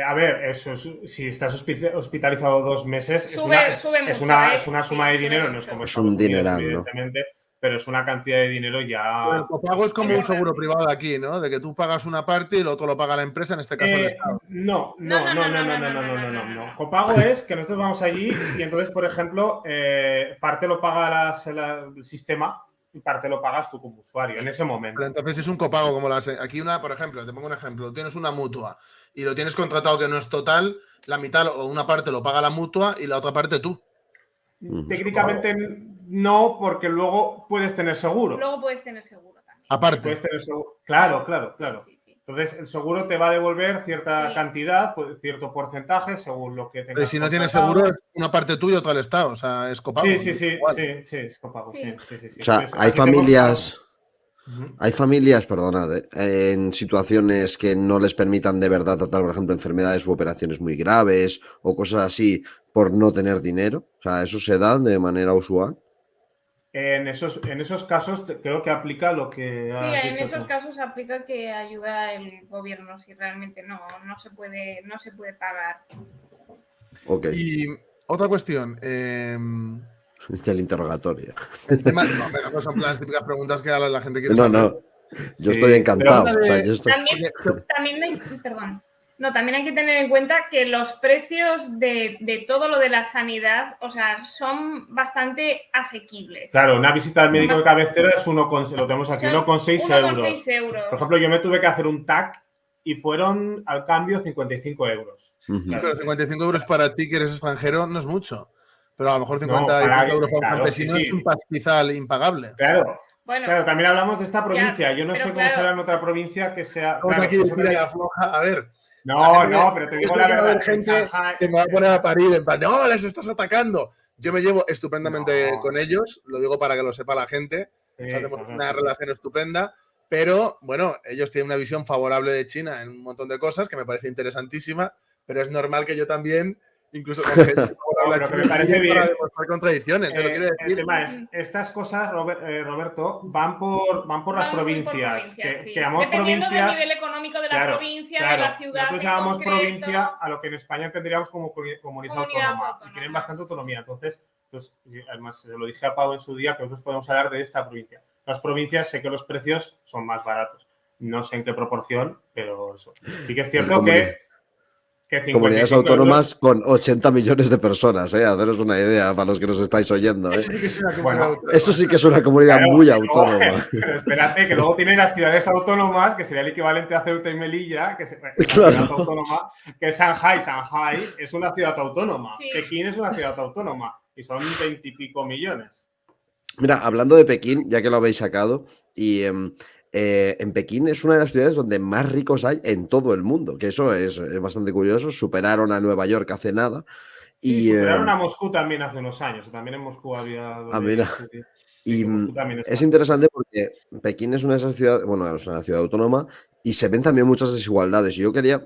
Speaker 4: A ver, eso si estás hospitalizado 2 meses,
Speaker 3: Sube
Speaker 4: es
Speaker 3: mucho,
Speaker 4: una suma de
Speaker 3: sube
Speaker 4: dinero, no es
Speaker 3: mucho.
Speaker 4: como
Speaker 2: Es
Speaker 4: Estados
Speaker 2: un
Speaker 4: Unidos,
Speaker 2: dineral, ¿no?
Speaker 4: evidentemente, pero es una cantidad de dinero
Speaker 1: el
Speaker 4: ya.
Speaker 1: copago es como un seguro privado de aquí, ¿no? De que tú pagas una parte y lo otro lo paga la empresa, en este caso el Estado.
Speaker 4: No. Copago es que nosotros vamos allí y entonces, por ejemplo, parte lo paga el sistema y parte lo pagas tú como usuario en ese momento.
Speaker 1: Pero entonces es un copago como aquí por ejemplo, te pongo un ejemplo, tienes una mutua y lo tienes contratado que no es total, la mitad o una parte lo paga la mutua y la otra parte tú.
Speaker 4: Técnicamente no, porque luego puedes tener seguro.
Speaker 3: Luego puedes tener seguro también.
Speaker 1: Aparte.
Speaker 4: Puedes tener seguro. Claro.
Speaker 3: Sí.
Speaker 4: Entonces, el seguro te va a devolver cierta cantidad, cierto porcentaje, según lo que tengas.
Speaker 1: Pero si no tienes seguro, es una parte tuya y otra al Estado. O sea, es copago.
Speaker 4: Sí, es copago. Sí.
Speaker 2: O sea, hay familias. Hay familias, perdonad, en situaciones que no les permitan de verdad tratar, por ejemplo, enfermedades u operaciones muy graves o cosas así por no tener dinero. O sea, ¿eso se da de manera usual?
Speaker 3: En
Speaker 4: esos casos creo que aplica lo que has
Speaker 3: en
Speaker 4: dicho
Speaker 3: esos
Speaker 4: tú.
Speaker 3: casos aplica que ayuda el gobierno si realmente no se puede pagar.
Speaker 2: Ok.
Speaker 1: Y otra cuestión.
Speaker 2: El interrogatorio.
Speaker 1: No son las típicas preguntas que la gente quiere
Speaker 2: saber.
Speaker 1: No.
Speaker 2: Yo estoy encantado.
Speaker 3: También hay que tener en cuenta que los precios de todo lo de la sanidad, o sea, son bastante asequibles.
Speaker 4: Claro, una visita al médico de cabecera es lo tenemos aquí, 1,6 euros. Por ejemplo, yo me tuve que hacer un TAC y fueron al cambio 55 euros.
Speaker 1: Sí, pero 55 euros para ti que eres extranjero no es mucho. Pero a lo mejor 50 euros para un campesino es un pastizal impagable.
Speaker 4: Claro. Claro, también hablamos de esta provincia. Yo no sé cómo será en otra provincia que sea.
Speaker 1: Aquí tira la floja. A ver.
Speaker 4: No, pero te digo la verdad.
Speaker 1: Gente que me va a poner a parir en plan, no, les estás atacando. Yo me llevo estupendamente con ellos, lo digo para que lo sepa la gente. Tenemos una relación estupenda, pero bueno, ellos tienen una visión favorable de China en un montón de cosas que me parece interesantísima, pero es normal que yo también, incluso con gente favorable habla
Speaker 4: pero que me
Speaker 1: chino
Speaker 4: parece
Speaker 1: para
Speaker 4: bien.
Speaker 1: demostrar contradicciones, te lo quiero
Speaker 4: El
Speaker 1: decir.
Speaker 4: tema es, estas cosas, Roberto, van por las
Speaker 3: Van muy por
Speaker 4: provincias.
Speaker 3: provincias, sí.
Speaker 4: Que llamamos
Speaker 3: Dependiendo del
Speaker 4: provincias.
Speaker 3: nivel económico de la
Speaker 4: Claro,
Speaker 3: provincia, de
Speaker 4: claro.
Speaker 3: la ciudad
Speaker 4: Nosotros
Speaker 3: en
Speaker 4: llamamos
Speaker 3: concreto.
Speaker 4: provincia a lo que en España tendríamos como comunidad autónoma. Y tienen bastante autonomía. Entonces, además, se lo dije a Pau en su día, que nosotros podemos hablar de esta provincia. Las provincias, sé que los precios son más baratos. No sé en qué proporción, pero eso. Sí que es cierto que
Speaker 2: Comunidades
Speaker 4: 55
Speaker 2: autónomas con 80 millones de personas, haceros una idea para los que nos estáis oyendo.
Speaker 1: Eso sí que es una comunidad
Speaker 4: Bueno,
Speaker 1: autónoma.
Speaker 2: Eso sí que es una comunidad
Speaker 4: claro,
Speaker 2: muy
Speaker 4: y luego,
Speaker 2: autónoma.
Speaker 4: pero espérate, que luego tienen las ciudades autónomas, que sería el equivalente a Ceuta y Melilla, que es una
Speaker 2: Claro.
Speaker 4: ciudad autónoma, que es Shanghai. Shanghai es una ciudad autónoma.
Speaker 3: Sí.
Speaker 4: Pekín es una ciudad autónoma. Y son 20 y pico millones.
Speaker 2: Mira, hablando de Pekín, ya que lo habéis sacado, y en Pekín es una de las ciudades donde más ricos hay en todo el mundo, que eso es bastante curioso. Superaron a Nueva York hace nada.
Speaker 4: Sí,
Speaker 2: Y,
Speaker 4: superaron a Moscú también hace unos años. También en Moscú había...
Speaker 2: mira.
Speaker 4: Sí,
Speaker 2: Y
Speaker 4: que Moscú también está.
Speaker 2: es interesante porque Pekín es una de esas ciudades, bueno, es una ciudad autónoma y se ven también muchas desigualdades. Y yo quería,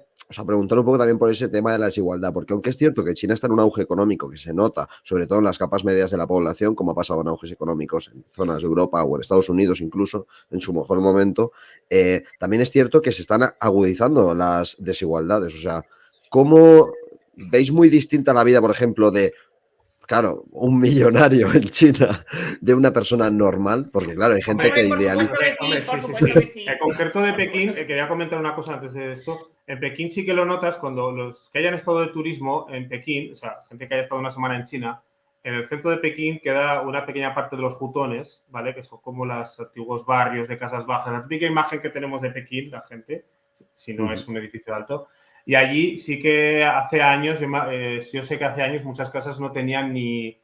Speaker 2: preguntar un poco también por ese tema de la desigualdad, porque aunque es cierto que China está en un auge económico que se nota, sobre todo en las capas medias de la población, como ha pasado en auges económicos en zonas de Europa o en Estados Unidos incluso, en su mejor momento, también es cierto que se están agudizando las desigualdades. O sea, ¿cómo veis muy distinta la vida, por ejemplo, de claro, un millonario en China de una persona normal? Porque claro, hay gente que idealiza.
Speaker 3: Por supuesto que sí.
Speaker 4: En concreto de Pekín, quería comentar una cosa antes de esto. En Pekín sí que lo notas cuando los que hayan estado de turismo en Pekín, o sea, gente que haya estado una semana en China, en el centro de Pekín queda una pequeña parte de los hutones, ¿vale? Que son como los antiguos barrios de casas bajas. La típica imagen que tenemos de Pekín, la gente, si no es un edificio alto. Y allí sí que hace años, yo sé que hace años muchas casas no tenían ni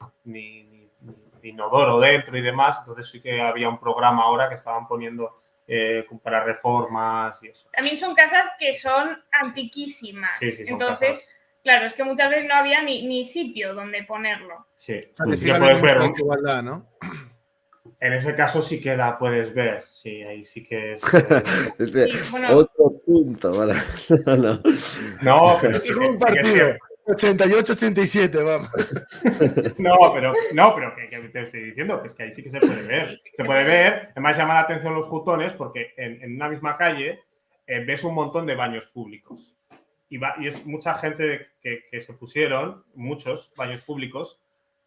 Speaker 4: inodoro dentro y demás, entonces sí que había un programa ahora que estaban poniendo para reformas y eso.
Speaker 3: También son casas que son antiquísimas.
Speaker 4: Sí, son
Speaker 3: entonces,
Speaker 4: casas.
Speaker 3: Claro, es que muchas veces no había ni sitio donde ponerlo.
Speaker 4: Sí,
Speaker 1: O sea, que
Speaker 4: sí
Speaker 1: sigue
Speaker 4: que puedes
Speaker 1: habiendo
Speaker 4: ver.
Speaker 1: desigualdad, ¿no?
Speaker 4: En ese caso sí que la puedes ver, sí, ahí sí que es...
Speaker 2: Dice,
Speaker 3: Sí, bueno.
Speaker 2: otro punto, ¿vale?
Speaker 4: No, pero
Speaker 1: Es un partido. 88-87, vamos.
Speaker 4: No, pero que te estoy diciendo que es que ahí sí que se puede ver.
Speaker 3: Sí,
Speaker 4: se puede ver, además llama la atención los jutones porque en una misma calle ves un montón de baños públicos. Y es mucha gente que se pusieron, muchos baños públicos,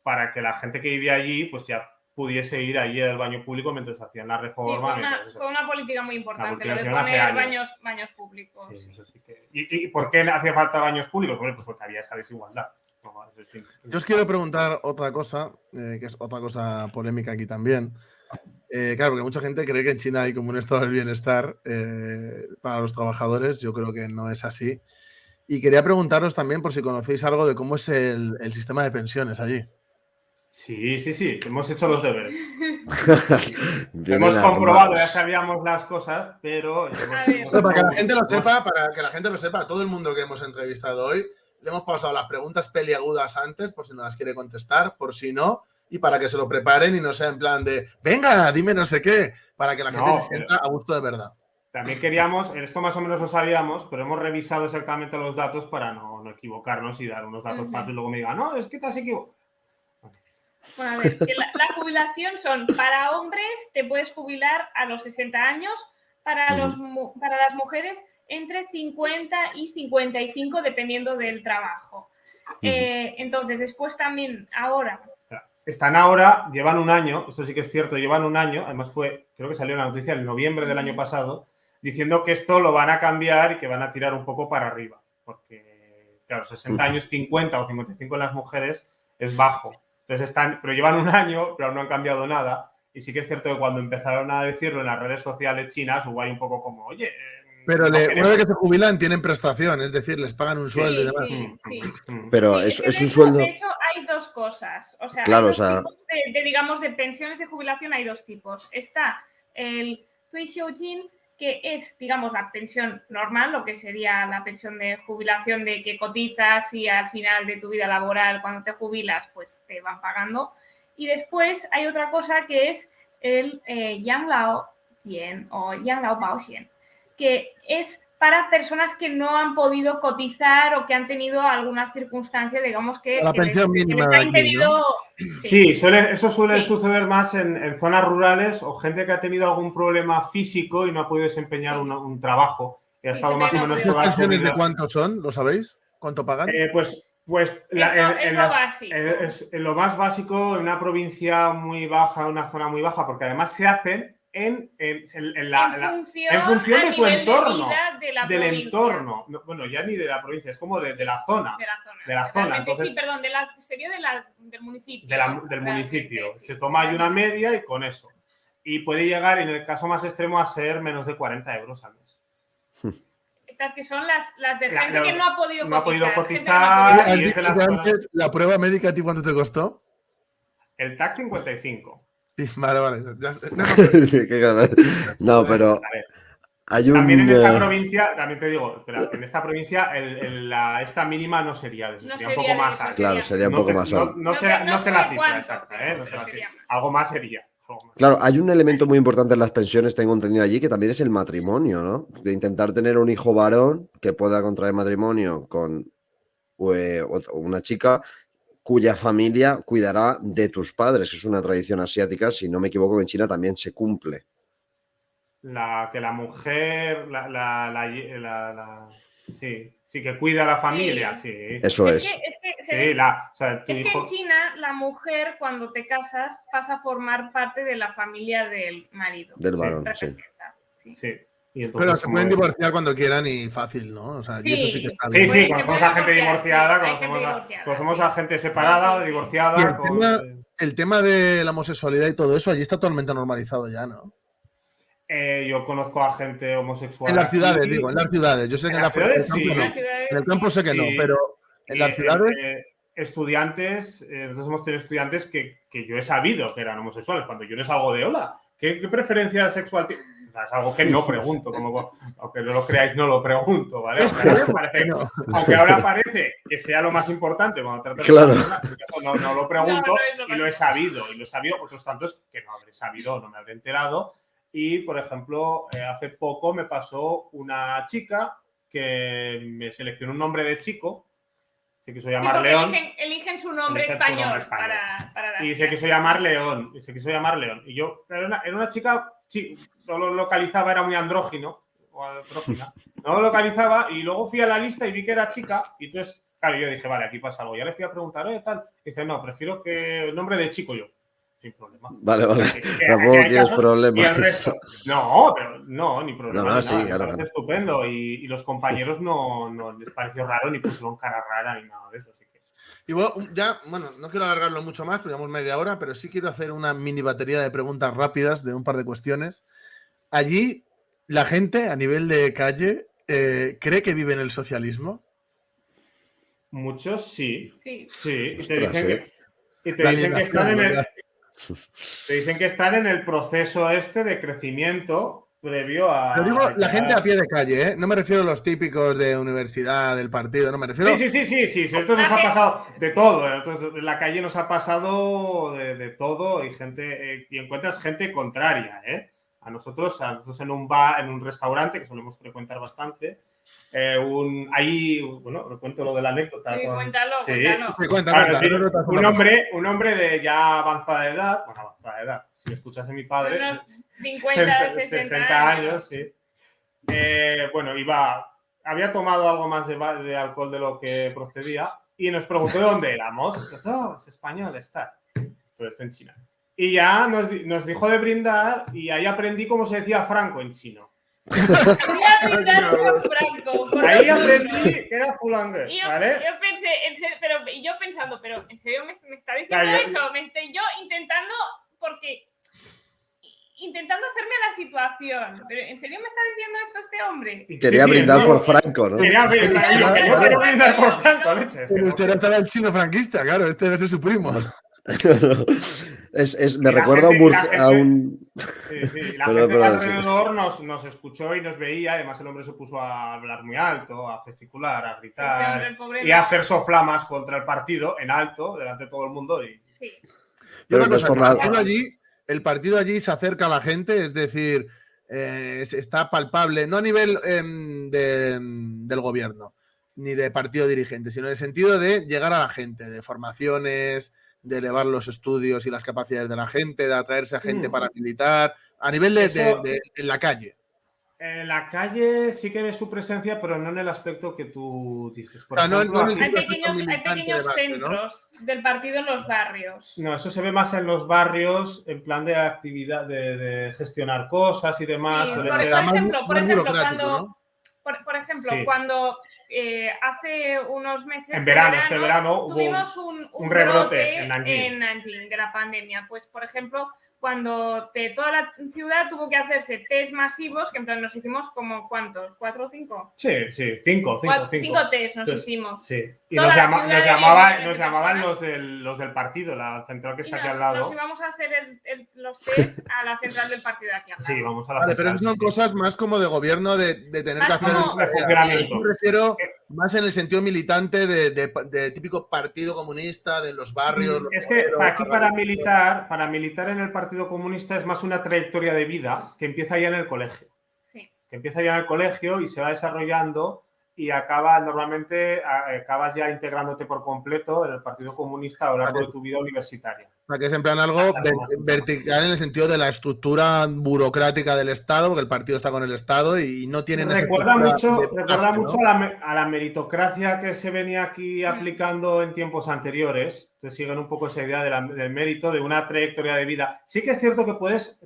Speaker 4: para que la gente que vivía allí pues ya pudiese ir allí al baño público mientras hacían la reforma.
Speaker 3: Sí, fue una política muy importante, lo de
Speaker 4: política
Speaker 3: poner baños públicos.
Speaker 4: Sí, eso sí que... ¿Y por qué hacía falta baños públicos? Bueno, pues porque había esa desigualdad.
Speaker 1: Yo os quiero preguntar otra cosa, que es otra cosa polémica aquí también. Claro, porque mucha gente cree que en China hay como un estado del bienestar para los trabajadores. Yo creo que no es así. Y quería preguntaros también por si conocéis algo de cómo es el sistema de pensiones allí.
Speaker 4: Sí, hemos hecho los deberes.
Speaker 2: Vienen
Speaker 4: Hemos comprobado,
Speaker 2: armados.
Speaker 4: ya sabíamos las cosas, pero...
Speaker 1: Para que la gente lo sepa, todo el mundo que hemos entrevistado hoy, le hemos pasado las preguntas peliagudas antes, por si no las quiere contestar, por si no, y para que se lo preparen y no sea en plan de, venga, dime no sé qué, para que la gente se sienta a gusto de verdad.
Speaker 4: También queríamos, esto más o menos lo sabíamos, pero hemos revisado exactamente los datos para no equivocarnos y dar unos datos falsos y luego me digan, no, es que te has equivocado.
Speaker 3: Bueno, a ver, que la jubilación son para hombres, te puedes jubilar a los 60 años, para las mujeres entre 50 y 55, dependiendo del trabajo. Entonces, después también, ahora...
Speaker 4: Están ahora, llevan un año, esto sí que es cierto, llevan un año, además creo que salió una noticia en noviembre del año pasado, diciendo que esto lo van a cambiar y que van a tirar un poco para arriba, porque, claro, 60 años, 50 o 55 en las mujeres es bajo. Entonces pero llevan un año, pero no han cambiado nada. Y sí que es cierto que cuando empezaron a decirlo en las redes sociales chinas, hubo ahí un poco como, oye...
Speaker 1: Pero una vez que se jubilan tienen prestación, es decir, les pagan un sueldo y demás.
Speaker 3: Sí.
Speaker 2: Pero
Speaker 3: sí,
Speaker 2: es un sueldo...
Speaker 3: De hecho, hay dos cosas. O sea,
Speaker 2: claro,
Speaker 3: hay dos tipos digamos, de pensiones de jubilación, hay dos tipos. Está el Tuixiujin, que es, digamos, la pensión normal, lo que sería la pensión de jubilación de que cotizas y al final de tu vida laboral, cuando te jubilas, pues te van pagando. Y después hay otra cosa que es el Yanglao Jian o Yanglao Baoxian, que es para personas que no han podido cotizar o que han tenido alguna circunstancia, digamos, que
Speaker 1: La pensión mínima
Speaker 3: les
Speaker 1: de
Speaker 3: ha
Speaker 1: aquí,
Speaker 3: impedido...
Speaker 1: ¿no?
Speaker 4: Sí, eso suele
Speaker 3: Sí.
Speaker 4: suceder más en zonas rurales o gente que ha tenido algún problema físico y no ha podido desempeñar
Speaker 3: Sí.
Speaker 4: un trabajo. Y ha
Speaker 3: Sí,
Speaker 4: estado más o
Speaker 3: no ha
Speaker 4: menos
Speaker 3: podido.
Speaker 4: toda
Speaker 1: ¿Estas
Speaker 4: su
Speaker 1: pensiones de
Speaker 4: vida.
Speaker 1: cuánto son? ¿Lo sabéis? ¿Cuánto pagan?
Speaker 4: Pues
Speaker 3: Es lo básico.
Speaker 4: es lo más básico en una provincia muy baja, una zona muy baja, porque además se hacen en función
Speaker 3: a
Speaker 4: de tu
Speaker 3: nivel
Speaker 4: entorno,
Speaker 3: vida de la
Speaker 4: del
Speaker 3: provincia.
Speaker 4: entorno. No, bueno, ya ni de la provincia, es como de la zona.
Speaker 3: De la zona.
Speaker 4: De la zona,
Speaker 3: Realmente,
Speaker 4: entonces-
Speaker 3: sí, perdón, sería del municipio.
Speaker 4: Del
Speaker 3: Realmente,
Speaker 4: municipio.
Speaker 3: sí,
Speaker 4: Se toma ahí
Speaker 3: sí.
Speaker 4: una media y con eso. Y puede llegar, en el caso más extremo, a ser menos de 40 euros al mes.
Speaker 3: Estas que son las de
Speaker 4: La-
Speaker 3: gente
Speaker 4: la-
Speaker 3: que no ha podido
Speaker 4: no ha podido
Speaker 3: gente que no
Speaker 4: cotizar.
Speaker 3: ha
Speaker 1: Oye,
Speaker 3: podido
Speaker 1: has
Speaker 4: y es de
Speaker 1: dicho
Speaker 4: las
Speaker 1: que
Speaker 4: zonas-
Speaker 1: antes la prueba médica a ti cuánto te costó.
Speaker 4: El TAC 55.
Speaker 1: Sí, vale.
Speaker 2: Qué cabrón. No, pero
Speaker 4: A ver,
Speaker 2: hay
Speaker 4: también en
Speaker 2: un...
Speaker 4: esta provincia, también te digo, espera, en esta provincia esta mínima no sería de eso,
Speaker 3: No
Speaker 4: sería un
Speaker 3: sería
Speaker 4: poco
Speaker 3: de
Speaker 4: más
Speaker 3: eso,
Speaker 4: alta.
Speaker 2: Claro, sería un
Speaker 4: No
Speaker 2: poco
Speaker 4: te-
Speaker 2: más
Speaker 4: no-
Speaker 2: alto.
Speaker 4: no sé
Speaker 3: No
Speaker 4: sé
Speaker 3: sé
Speaker 4: la cifra
Speaker 3: cuánto,
Speaker 4: exacta,
Speaker 3: pero
Speaker 4: no sé la
Speaker 3: sería
Speaker 4: cifra.
Speaker 3: más.
Speaker 4: Algo más sería. Algo más.
Speaker 2: Claro, hay un elemento muy importante en las pensiones, tengo entendido allí, que también es el matrimonio, ¿no? De intentar tener un hijo varón que pueda contraer matrimonio con una chica cuya familia cuidará de tus padres, que es una tradición asiática, si no me equivoco, en China también se cumple.
Speaker 4: Que la mujer, sí, que cuida a la familia, sí.
Speaker 2: Eso
Speaker 3: Es
Speaker 2: es.
Speaker 3: que
Speaker 4: Sí, o sea, tu
Speaker 3: es que
Speaker 4: hijo-
Speaker 3: en China la mujer cuando te casas pasa a formar parte de la familia del marido.
Speaker 2: Del
Speaker 4: Sí.
Speaker 2: varón, sí.
Speaker 3: Representa, sí.
Speaker 4: Sí. Y entonces,
Speaker 1: Pero se
Speaker 4: como
Speaker 1: pueden
Speaker 4: de-
Speaker 1: divorciar cuando quieran y fácil, ¿no? O sea, y eso sí que está
Speaker 4: Sí,
Speaker 1: bien.
Speaker 4: sí, conocemos a gente divorciada,
Speaker 3: sí, hay gente divorciada,
Speaker 4: conocemos
Speaker 3: sí.
Speaker 4: a gente separada,
Speaker 3: Sí, sí.
Speaker 4: divorciada.
Speaker 1: Y el tema de la homosexualidad y todo eso allí está totalmente normalizado ya, ¿no?
Speaker 4: Yo conozco a gente homosexual.
Speaker 1: En las ciudades,
Speaker 4: aquí.
Speaker 1: digo, en las ciudades. Yo sé que
Speaker 4: En
Speaker 1: en
Speaker 4: las ciudades,
Speaker 1: el campo
Speaker 4: sí.
Speaker 1: no.
Speaker 3: En las ciudades,
Speaker 1: En el campo sé que
Speaker 4: sí.
Speaker 1: no, pero en las ciudades.
Speaker 4: Estudiantes, nosotros hemos tenido estudiantes que yo he sabido que eran homosexuales. Cuando yo les hago de hola, ¿qué preferencia sexual tienes? O sea, es algo que no pregunto, aunque no lo creáis, no lo pregunto, ¿vale? Aunque ahora parece que sea lo más importante cuando tratas
Speaker 2: Claro.
Speaker 4: de una persona, en mi caso no lo pregunto
Speaker 3: No, no es lo
Speaker 4: y
Speaker 3: más
Speaker 4: lo he sabido, otros tantos que no habré sabido, no me habré enterado. Y, por ejemplo, hace poco me pasó una chica que me seleccionó un nombre de chico, se quiso llamar
Speaker 3: porque
Speaker 4: León.
Speaker 3: eligen su nombre
Speaker 4: Eligen su
Speaker 3: español,
Speaker 4: nombre español.
Speaker 3: para las
Speaker 4: Y se quiso llamar León. Y yo, era una chica, sí, no lo localizaba, era muy andrógino. O andrógina. No lo localizaba y luego fui a la lista y vi que era chica. Y entonces, claro, yo dije, vale, aquí pasa algo. Ya le fui a preguntar, tal. Y dice, no, prefiero que el nombre de chico yo. Sin problema.
Speaker 2: Vale, vale.
Speaker 4: Que
Speaker 2: Tampoco
Speaker 4: hay
Speaker 2: quieres
Speaker 4: casos,
Speaker 2: problemas.
Speaker 4: Y el resto, no, pero no, ni problema.
Speaker 2: No,
Speaker 4: ni
Speaker 2: sí,
Speaker 4: nada, me
Speaker 2: claro,
Speaker 4: parece
Speaker 2: claro.
Speaker 4: estupendo. Y los compañeros no les pareció raro, ni pusieron cara rara, ni nada de eso. Así que...
Speaker 1: Y bueno, no quiero alargarlo mucho más, porque llevamos media hora, pero sí quiero hacer una mini batería de preguntas rápidas de un par de cuestiones. Allí, la gente a nivel de calle cree que vive en el socialismo.
Speaker 4: Muchos sí.
Speaker 3: Sí.
Speaker 4: Sí. Y te
Speaker 2: Ostras,
Speaker 4: dicen
Speaker 2: ¿eh?
Speaker 1: La
Speaker 4: que están en el.
Speaker 1: ¿verdad?
Speaker 4: Te dicen que están en el proceso de crecimiento previo a.
Speaker 1: Pero digo la gente a pie de calle, ¿eh? No me refiero a los típicos de universidad, del partido, no me refiero.
Speaker 4: Sí. Esto nos ha pasado de todo. Entonces, en la calle nos ha pasado de todo y gente y encuentras gente contraria, ¿eh? A nosotros en un bar, en un restaurante que solemos frecuentar bastante. Bueno, cuento lo de la anécdota.
Speaker 3: Sí, cuéntalo.
Speaker 1: Sí, cuenta,
Speaker 4: Claro,
Speaker 1: cuenta.
Speaker 4: un hombre de ya avanzada edad, si escuchase mi padre,
Speaker 3: Unos 50, 60
Speaker 4: años, sí. Bueno, había tomado algo más de alcohol de lo que procedía y nos preguntó de dónde éramos. Entonces, es español, está. Entonces, en China. Y ya nos dijo de brindar y ahí aprendí cómo se decía Franco en chino. Ahí aprendí que era fulangue, ¿vale?
Speaker 3: Yo pensé, pero en serio me está diciendo
Speaker 4: Claro,
Speaker 3: eso, me estoy yo intentando hacerme la situación. Pero ¿en serio me está diciendo esto este hombre?
Speaker 2: Quería brindar por Franco, ¿no?
Speaker 4: Quería brindar, yo quiero brindar por Franco, leches.
Speaker 1: Pero usted era el chino franquista, claro, este debe ser su primo.
Speaker 2: Me recuerda a un...
Speaker 4: Sí. La gente de alrededor nos escuchó y nos veía. Además, el hombre se puso a hablar muy alto, a gesticular, a gritar y a hacer soflamas contra el partido en alto, delante de todo el mundo.
Speaker 3: Sí.
Speaker 1: Yo
Speaker 2: Pero no es por nada.
Speaker 1: el partido allí se acerca a la gente, es decir, está palpable, no a nivel del gobierno ni de partido dirigente, sino en el sentido de llegar a la gente, de formaciones, de elevar los estudios y las capacidades de la gente, de atraerse a gente paramilitar, a nivel de en la calle.
Speaker 4: En la calle sí que ve su presencia, pero no en el aspecto que tú dices. Por
Speaker 1: O sea, no
Speaker 4: ejemplo,
Speaker 1: en el
Speaker 4: aquí-
Speaker 3: Hay
Speaker 1: sentido
Speaker 3: pequeños
Speaker 1: militante de base, ¿no?
Speaker 3: centros del partido en los barrios.
Speaker 4: no, eso se ve más en los barrios, en plan de actividad, de gestionar cosas y demás.
Speaker 3: Sí,
Speaker 4: suele
Speaker 3: por
Speaker 4: ser-
Speaker 3: ejemplo,
Speaker 1: más burocrático, ¿no?
Speaker 3: por ejemplo,
Speaker 4: Sí.
Speaker 3: cuando hace unos meses,
Speaker 4: En verano, este verano, hubo
Speaker 3: tuvimos
Speaker 4: un rebrote en Nanjing.
Speaker 3: en Nanjing de la pandemia. Pues, por ejemplo, cuando toda la ciudad tuvo que hacerse test masivos, que en plan nos hicimos como, ¿cuántos? ¿4 o 5?
Speaker 4: Sí, 5.
Speaker 3: 5 test nos hicimos.
Speaker 4: Sí. Y
Speaker 3: Toda
Speaker 4: nos,
Speaker 3: la ciudad de
Speaker 4: nos llamaban
Speaker 3: personas.
Speaker 4: los del partido, la central que
Speaker 3: Y
Speaker 4: está aquí al lado.
Speaker 3: nos íbamos a hacer los test a la central del partido de aquí al lado.
Speaker 4: Sí, vamos a la
Speaker 1: Vale, pero
Speaker 4: central.
Speaker 1: eso son cosas más como de gobierno de tener
Speaker 3: Más
Speaker 1: que hacer.
Speaker 3: como-
Speaker 4: de funcionamiento.
Speaker 1: Yo me refiero más en el sentido militante de típico partido comunista, de los barrios. los
Speaker 4: Es que
Speaker 1: obreros,
Speaker 4: aquí
Speaker 1: la
Speaker 4: para militar en el Partido Comunista es más una trayectoria de vida que empieza ya en el colegio.
Speaker 3: Sí.
Speaker 4: Que empieza ya en el colegio y se va desarrollando y acabas ya integrándote por completo en el Partido Comunista a lo largo de tu vida universitaria.
Speaker 1: O sea, que es en plan algo vertical en el sentido de la estructura burocrática del Estado, porque el partido está con el Estado y no tienen esa
Speaker 4: Recuerda
Speaker 1: estructura
Speaker 4: mucho,
Speaker 1: de
Speaker 4: recuerda
Speaker 1: base, ¿no?
Speaker 4: mucho a la meritocracia que se venía aquí aplicando en tiempos anteriores. Entonces siguen un poco esa idea del mérito, de una trayectoria de vida. Sí que es cierto que puedes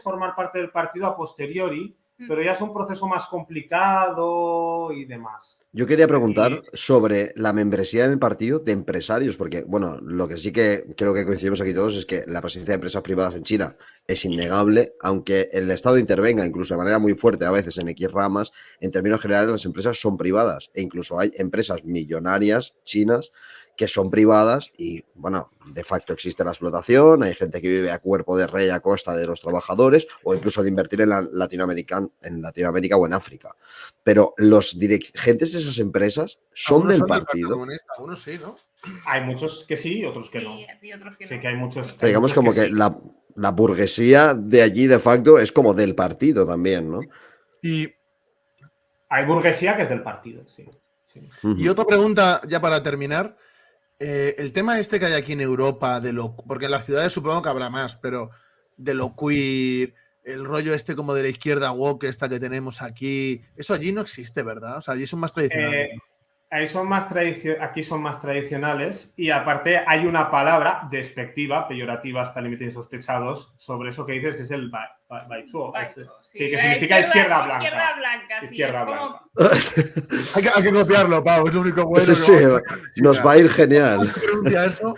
Speaker 4: formar parte del partido a posteriori, pero ya es un proceso más complicado y demás.
Speaker 2: Yo quería preguntar sobre la membresía en el partido de empresarios, porque, bueno, lo que sí que creo que coincidimos aquí todos es que la presencia de empresas privadas en China es innegable, aunque el Estado intervenga incluso de manera muy fuerte a veces en X ramas, en términos generales las empresas son privadas e incluso hay empresas millonarias chinas que son privadas y, bueno, de facto existe la explotación, hay gente que vive a cuerpo de rey a costa de los trabajadores o incluso de invertir en Latinoamérica o en África. Pero los dirigentes de esas empresas son del partido.
Speaker 1: Comunista, algunos sí, ¿no?
Speaker 4: Hay muchos que sí y otros que no.
Speaker 3: Y otros que
Speaker 4: Sí
Speaker 3: no.
Speaker 4: que hay muchos.
Speaker 2: O sea, digamos como que
Speaker 4: sí.
Speaker 2: la burguesía de allí de facto es como del partido también, ¿no?
Speaker 1: Y
Speaker 4: Hay burguesía que es del partido, sí.
Speaker 1: Y otra pregunta, ya para terminar. El tema este que hay aquí en Europa, porque en las ciudades supongo que habrá más, pero de lo queer, el rollo este como de la izquierda woke, esta que tenemos aquí, eso allí no existe, ¿verdad? O sea, allí son más tradicionales.
Speaker 4: Aquí son más tradicionales y aparte hay una palabra despectiva, peyorativa hasta límites insospechados sobre eso que dices que es el baizuo. Sí, que significa izquierda blanca.
Speaker 3: Izquierda blanca, sí.
Speaker 4: Izquierda
Speaker 3: es
Speaker 4: blanca.
Speaker 3: como...
Speaker 1: hay que copiarlo, Pau, es lo único bueno.
Speaker 2: Sí, nos va a ir genial.
Speaker 1: ¿Cómo se pronuncia eso?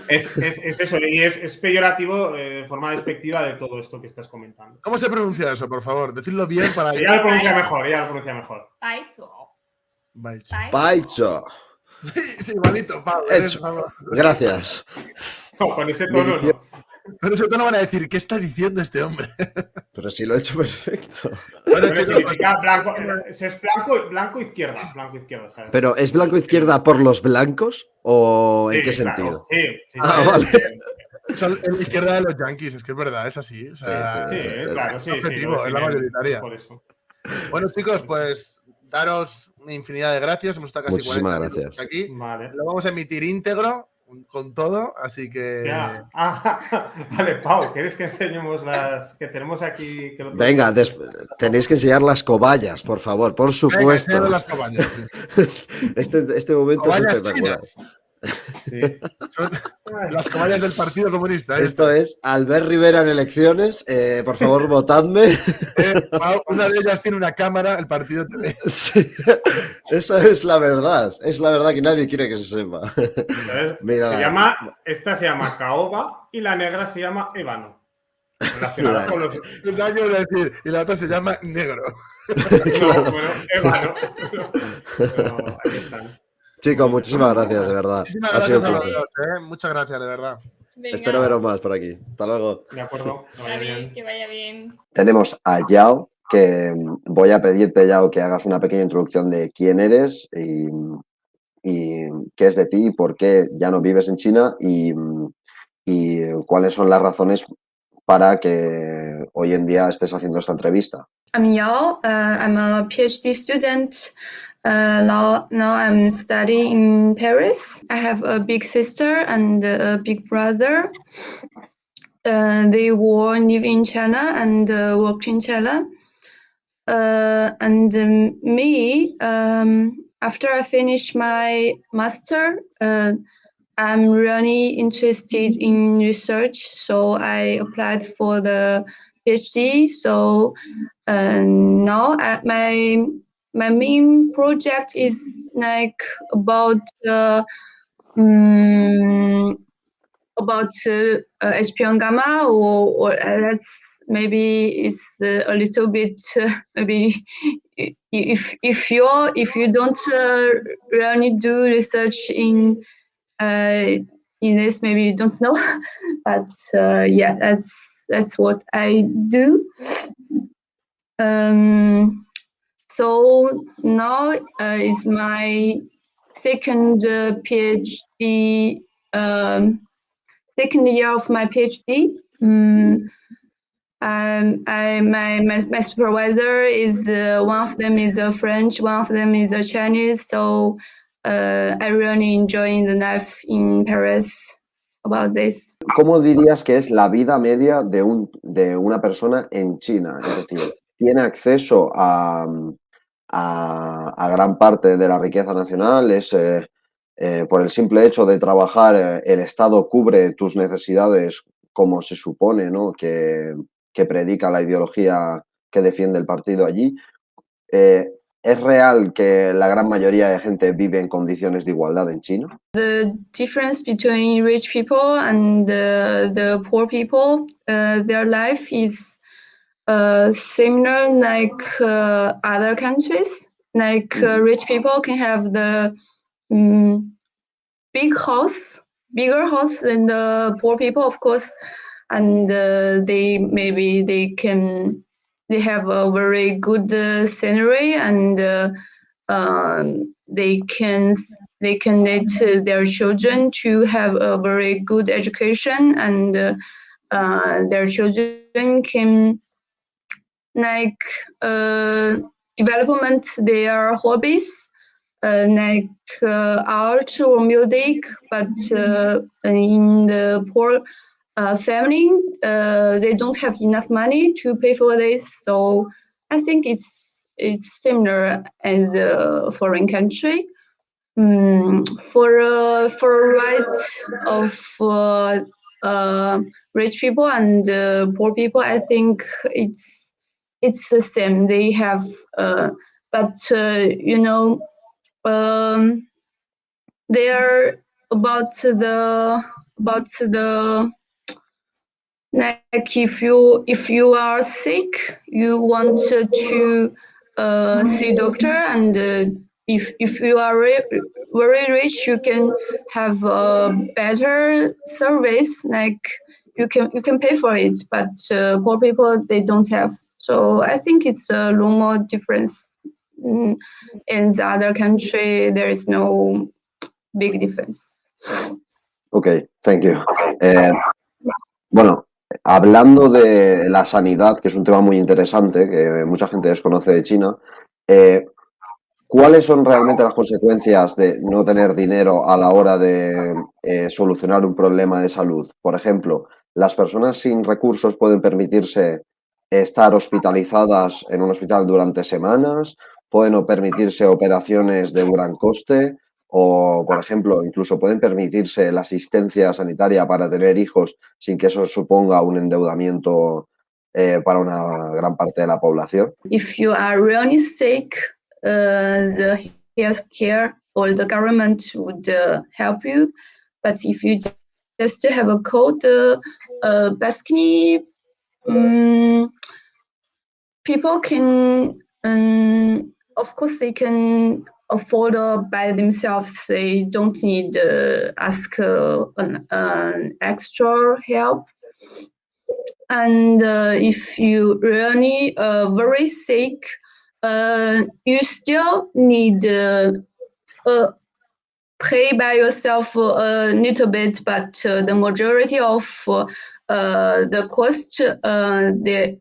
Speaker 4: Es eso, y es peyorativo de forma despectiva de todo esto que estás comentando.
Speaker 1: ¿Cómo se pronuncia eso, por favor? Decidlo bien para...
Speaker 4: Ya lo pronuncia mejor.
Speaker 3: Baizuo.
Speaker 2: Paicho.
Speaker 1: Sí, igualito, Pau.
Speaker 2: Gracias.
Speaker 4: No, con ese tono no.
Speaker 1: Pero ese tono van a decir, ¿qué está diciendo este hombre?
Speaker 2: Pero sí lo he hecho perfecto.
Speaker 1: Bueno, chicos,
Speaker 4: significa blanco, es blanco izquierda. ¿Sabes?
Speaker 2: ¿Pero es blanco izquierda por los blancos o en qué
Speaker 4: claro,
Speaker 2: sentido?
Speaker 4: Sí.
Speaker 2: Vale.
Speaker 1: son en la izquierda de los yankees, es que es verdad, es así. O sea,
Speaker 2: Sí,
Speaker 4: claro,
Speaker 1: es objetivo, es la mayoritaria.
Speaker 4: Por eso.
Speaker 1: Bueno, chicos, pues daros una infinidad de gracias. Hemos estado casi
Speaker 2: Muchísimas
Speaker 1: 40 minutos
Speaker 2: gracias.
Speaker 1: aquí.
Speaker 4: Vale.
Speaker 1: Lo vamos a emitir íntegro, con todo, así que...
Speaker 4: Ya. Vale, Pau, ¿quieres que enseñemos las que tenemos aquí? Que
Speaker 2: Venga, tenéis que enseñar las cobayas, por favor, por
Speaker 1: Venga,
Speaker 2: supuesto.
Speaker 1: enseñad las cobayas. Sí.
Speaker 2: Este momento es
Speaker 1: Cobayas
Speaker 2: espectacular.
Speaker 1: chinas. Sí. Son las cobayas del Partido Comunista.
Speaker 2: Esto es Albert Rivera en elecciones. Por favor, votadme.
Speaker 1: Una de ellas tiene una cámara, el partido TV.
Speaker 2: Sí, esa es la verdad. Es la verdad que nadie quiere que se sepa. Mira,
Speaker 4: esta se llama caoba y la negra se llama ébano. Relacionada con los...
Speaker 1: decir, y la otra se llama negro.
Speaker 2: Claro.
Speaker 4: No, bueno, ébano. Pero ahí están.
Speaker 2: Chicos, muchísimas gracias, de verdad.
Speaker 1: Muchísimas
Speaker 2: Ha sido
Speaker 1: gracias
Speaker 2: un
Speaker 1: a
Speaker 2: placer.
Speaker 1: los dos, Muchas gracias, de verdad.
Speaker 3: Venga,
Speaker 2: Espero veros más por aquí. Hasta luego.
Speaker 4: De acuerdo.
Speaker 3: que vaya bien.
Speaker 2: Tenemos a Yao, que voy a pedirte, Yao, que hagas una pequeña introducción de quién eres y qué es de ti, por qué ya no vives en China y cuáles son las razones para que hoy en día estés haciendo esta entrevista?
Speaker 5: I'm Yao. I'm a PhD student. Now I'm studying in Paris. I have a big sister and a big brother. They all live in China and work in China. Me, after I finish my master, I'm really interested in research, so I applied for the PhD. So now my main project is like about H-pion gamma, or that's maybe is a little bit maybe if you don't really do research in this, maybe you don't know, but yeah, that's what I do. So now is my second PhD, second year of my PhD. My supervisor is one of them is a French, one of them is a Chinese. So I really enjoying the life in Paris about this.
Speaker 2: ¿Cómo dirías que es la vida media de una persona en China? Es decir, ¿tiene acceso a gran parte de la riqueza nacional? ¿Es por el simple hecho de trabajar, el Estado cubre tus necesidades como se supone, ¿no? que predica la ideología que defiende el partido allí? ¿Es real que la gran mayoría de gente vive en condiciones de igualdad en China?
Speaker 5: The difference between rich people and the poor people, their life is similar like other countries. Like rich people can have the bigger house than the poor people, of course, and they have a very good scenery, and they can let their children to have a very good education, and their children can development their hobbies like art or music, but in the poor family, they don't have enough money to pay for this. So I think it's similar in the foreign country. For right of rich people and poor people, I think it's the same. They have, but they are about the like if you are sick, you want to see doctor, and if you are very rich, you can have a better service. Like you can pay for it, but poor people, they don't have. So I think it's a normal difference. In the other country, there is no big difference.
Speaker 2: Ok, thank you. Bueno, hablando de la sanidad, que es un tema muy interesante, que mucha gente desconoce de China, ¿cuáles son realmente las consecuencias de no tener dinero a la hora de solucionar un problema de salud? Por ejemplo, ¿las personas sin recursos pueden permitirse estar hospitalizadas en un hospital durante semanas? ¿Pueden permitirse operaciones de un gran coste? O, por ejemplo, incluso pueden permitirse la asistencia sanitaria para tener hijos sin que eso suponga un endeudamiento para una gran parte de la población.
Speaker 5: If you are really sick, the healthcare or the government would help you. But if you just have a cold, basically, people can, of course, they can afford by themselves. They don't need ask an extra help. And if you really very sick, you still need pay by yourself a little bit, but the majority of the cost, the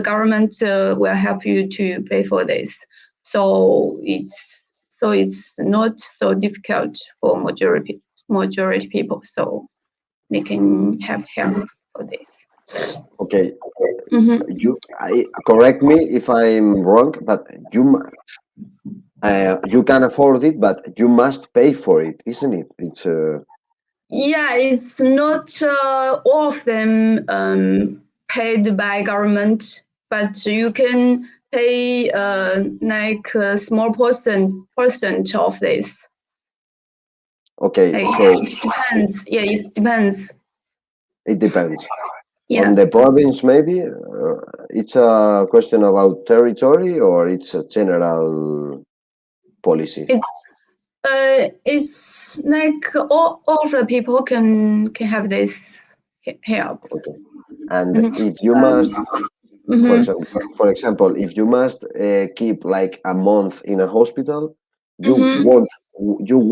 Speaker 5: government will help you to pay for this. So it's not so difficult for majority people. So they can have help for this.
Speaker 2: Okay.
Speaker 5: Mhm.
Speaker 2: Correct me if I'm wrong, but you can afford it, but you must pay for it, isn't it? It's
Speaker 5: Yeah, it's not all of them paid by government, but you can pay like a small percent of this.
Speaker 2: okay.
Speaker 5: Like,
Speaker 2: So
Speaker 5: it depends. Yeah, it depends.
Speaker 2: it depends.
Speaker 5: Yeah.
Speaker 2: On the province, maybe it's a question about territory, or it's a general policy.
Speaker 5: It's like all of the people can have this help.
Speaker 2: Okay. And
Speaker 5: Mhm.
Speaker 2: if you must,
Speaker 5: Mhm.
Speaker 2: for example, if you must keep like a month in a hospital, you
Speaker 5: Mhm.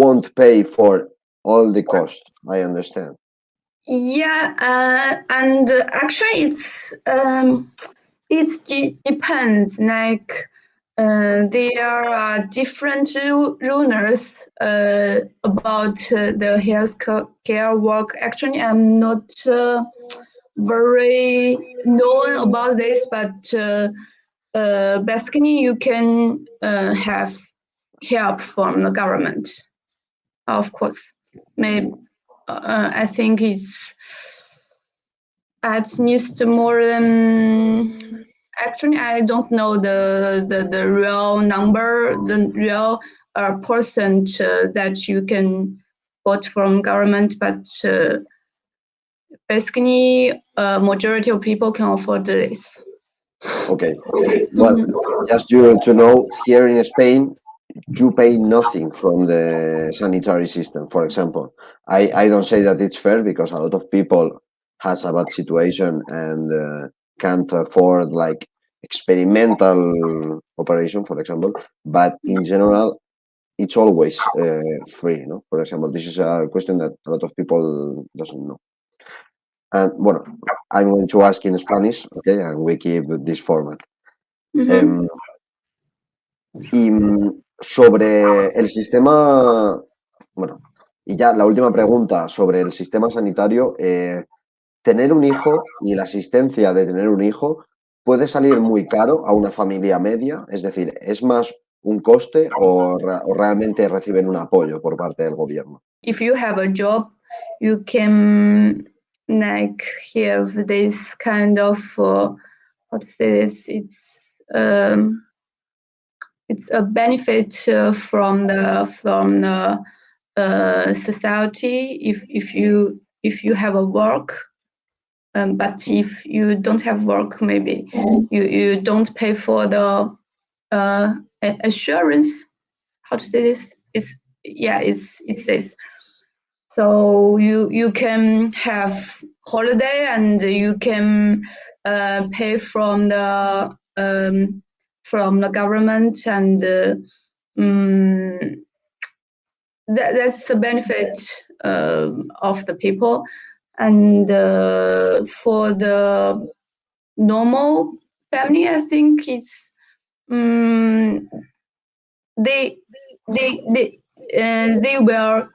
Speaker 2: won't pay for all the cost. I understand.
Speaker 5: Yeah, and actually, depends. Like, there are different rules about the health care work. Actually, I'm not very known about this, but basically, you can have help from the government, of course. Maybe I think it's at least more than. Actually, I don't know the real number, the real percent that you can got from government, but basically, majority of people can afford this.
Speaker 2: Okay. Well, just you to know, here in Spain, you pay nothing from the sanitary system. For example, I don't say that it's fair, because a lot of people has a bad situation and can't afford like experimental operation, for example. But in general, it's always free. No, for example, this is a question that a lot of people doesn't know. And bueno, I'm going to ask in Spanish, okay, and we keep this format.
Speaker 5: Mhm.
Speaker 2: Y sobre el sistema, bueno, y ya la última pregunta sobre el sistema sanitario, tener un hijo y la asistencia de tener un hijo puede salir muy caro a una familia media, es decir, ¿es más un coste o realmente reciben un apoyo por parte del gobierno?
Speaker 5: If you have a job, you can like have this kind of how to say this? It's a benefit from the society if you have a work. But if you don't have work, maybe you don't pay for the assurance. How to say this? It's this. So you can have holiday and you can pay from the government, and that's a benefit of the people. And for the normal family, I think it's they will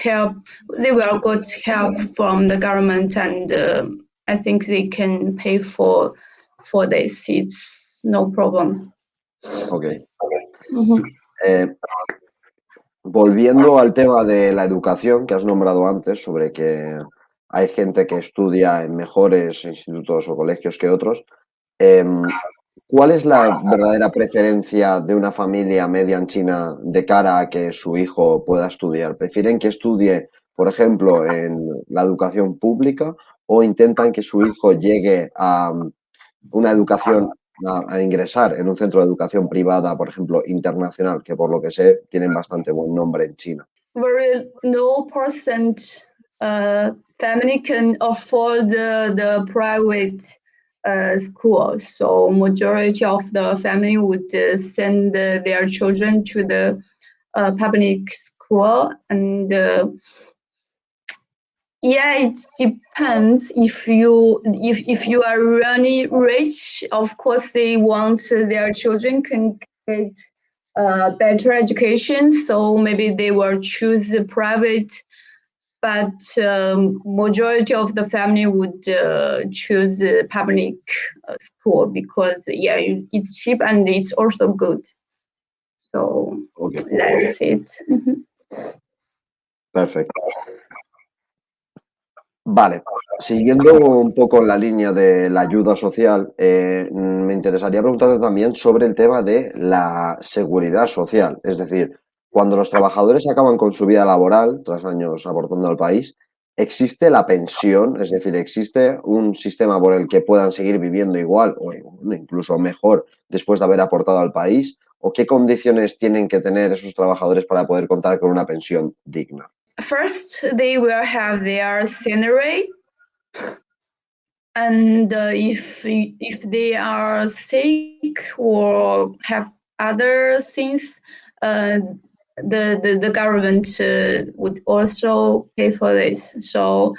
Speaker 5: help. They will get help from the government, and I think they can pay for this. It's no problem.
Speaker 2: Ok.
Speaker 5: Mhm.
Speaker 2: Volviendo al tema de la educación que has nombrado antes, sobre que hay gente que estudia en mejores institutos o colegios que otros, ¿cuál es la verdadera preferencia de una familia media en China de cara a que su hijo pueda estudiar? ¿Prefieren que estudie, por ejemplo, en la educación pública, o intentan que su hijo llegue a una educación, a ingresar en un centro de educación privada, por ejemplo, internacional, que por lo que sé tienen bastante buen nombre en China?
Speaker 5: Very low percent family can afford the private school, so majority of the family would send their children to the public school, and Yeah, it depends. If you are really rich, of course they want their children can get better education. So maybe they will choose the private, but majority of the family would choose public school because it's cheap and it's also good. So
Speaker 2: Ok,
Speaker 5: that's it.
Speaker 2: perfecto. Vale, siguiendo un poco en la línea de la ayuda social, me interesaría preguntarte también sobre el tema de la seguridad social. Es decir, cuando los trabajadores acaban con su vida laboral, tras años aportando al país, ¿existe la pensión? Es decir, ¿existe un sistema por el que puedan seguir viviendo igual o incluso mejor después de haber aportado al país? ¿O qué condiciones tienen que tener esos trabajadores para poder contar con una pensión digna?
Speaker 5: First, they will have their salary, and if they are sick or have other things, the government would also pay for this. So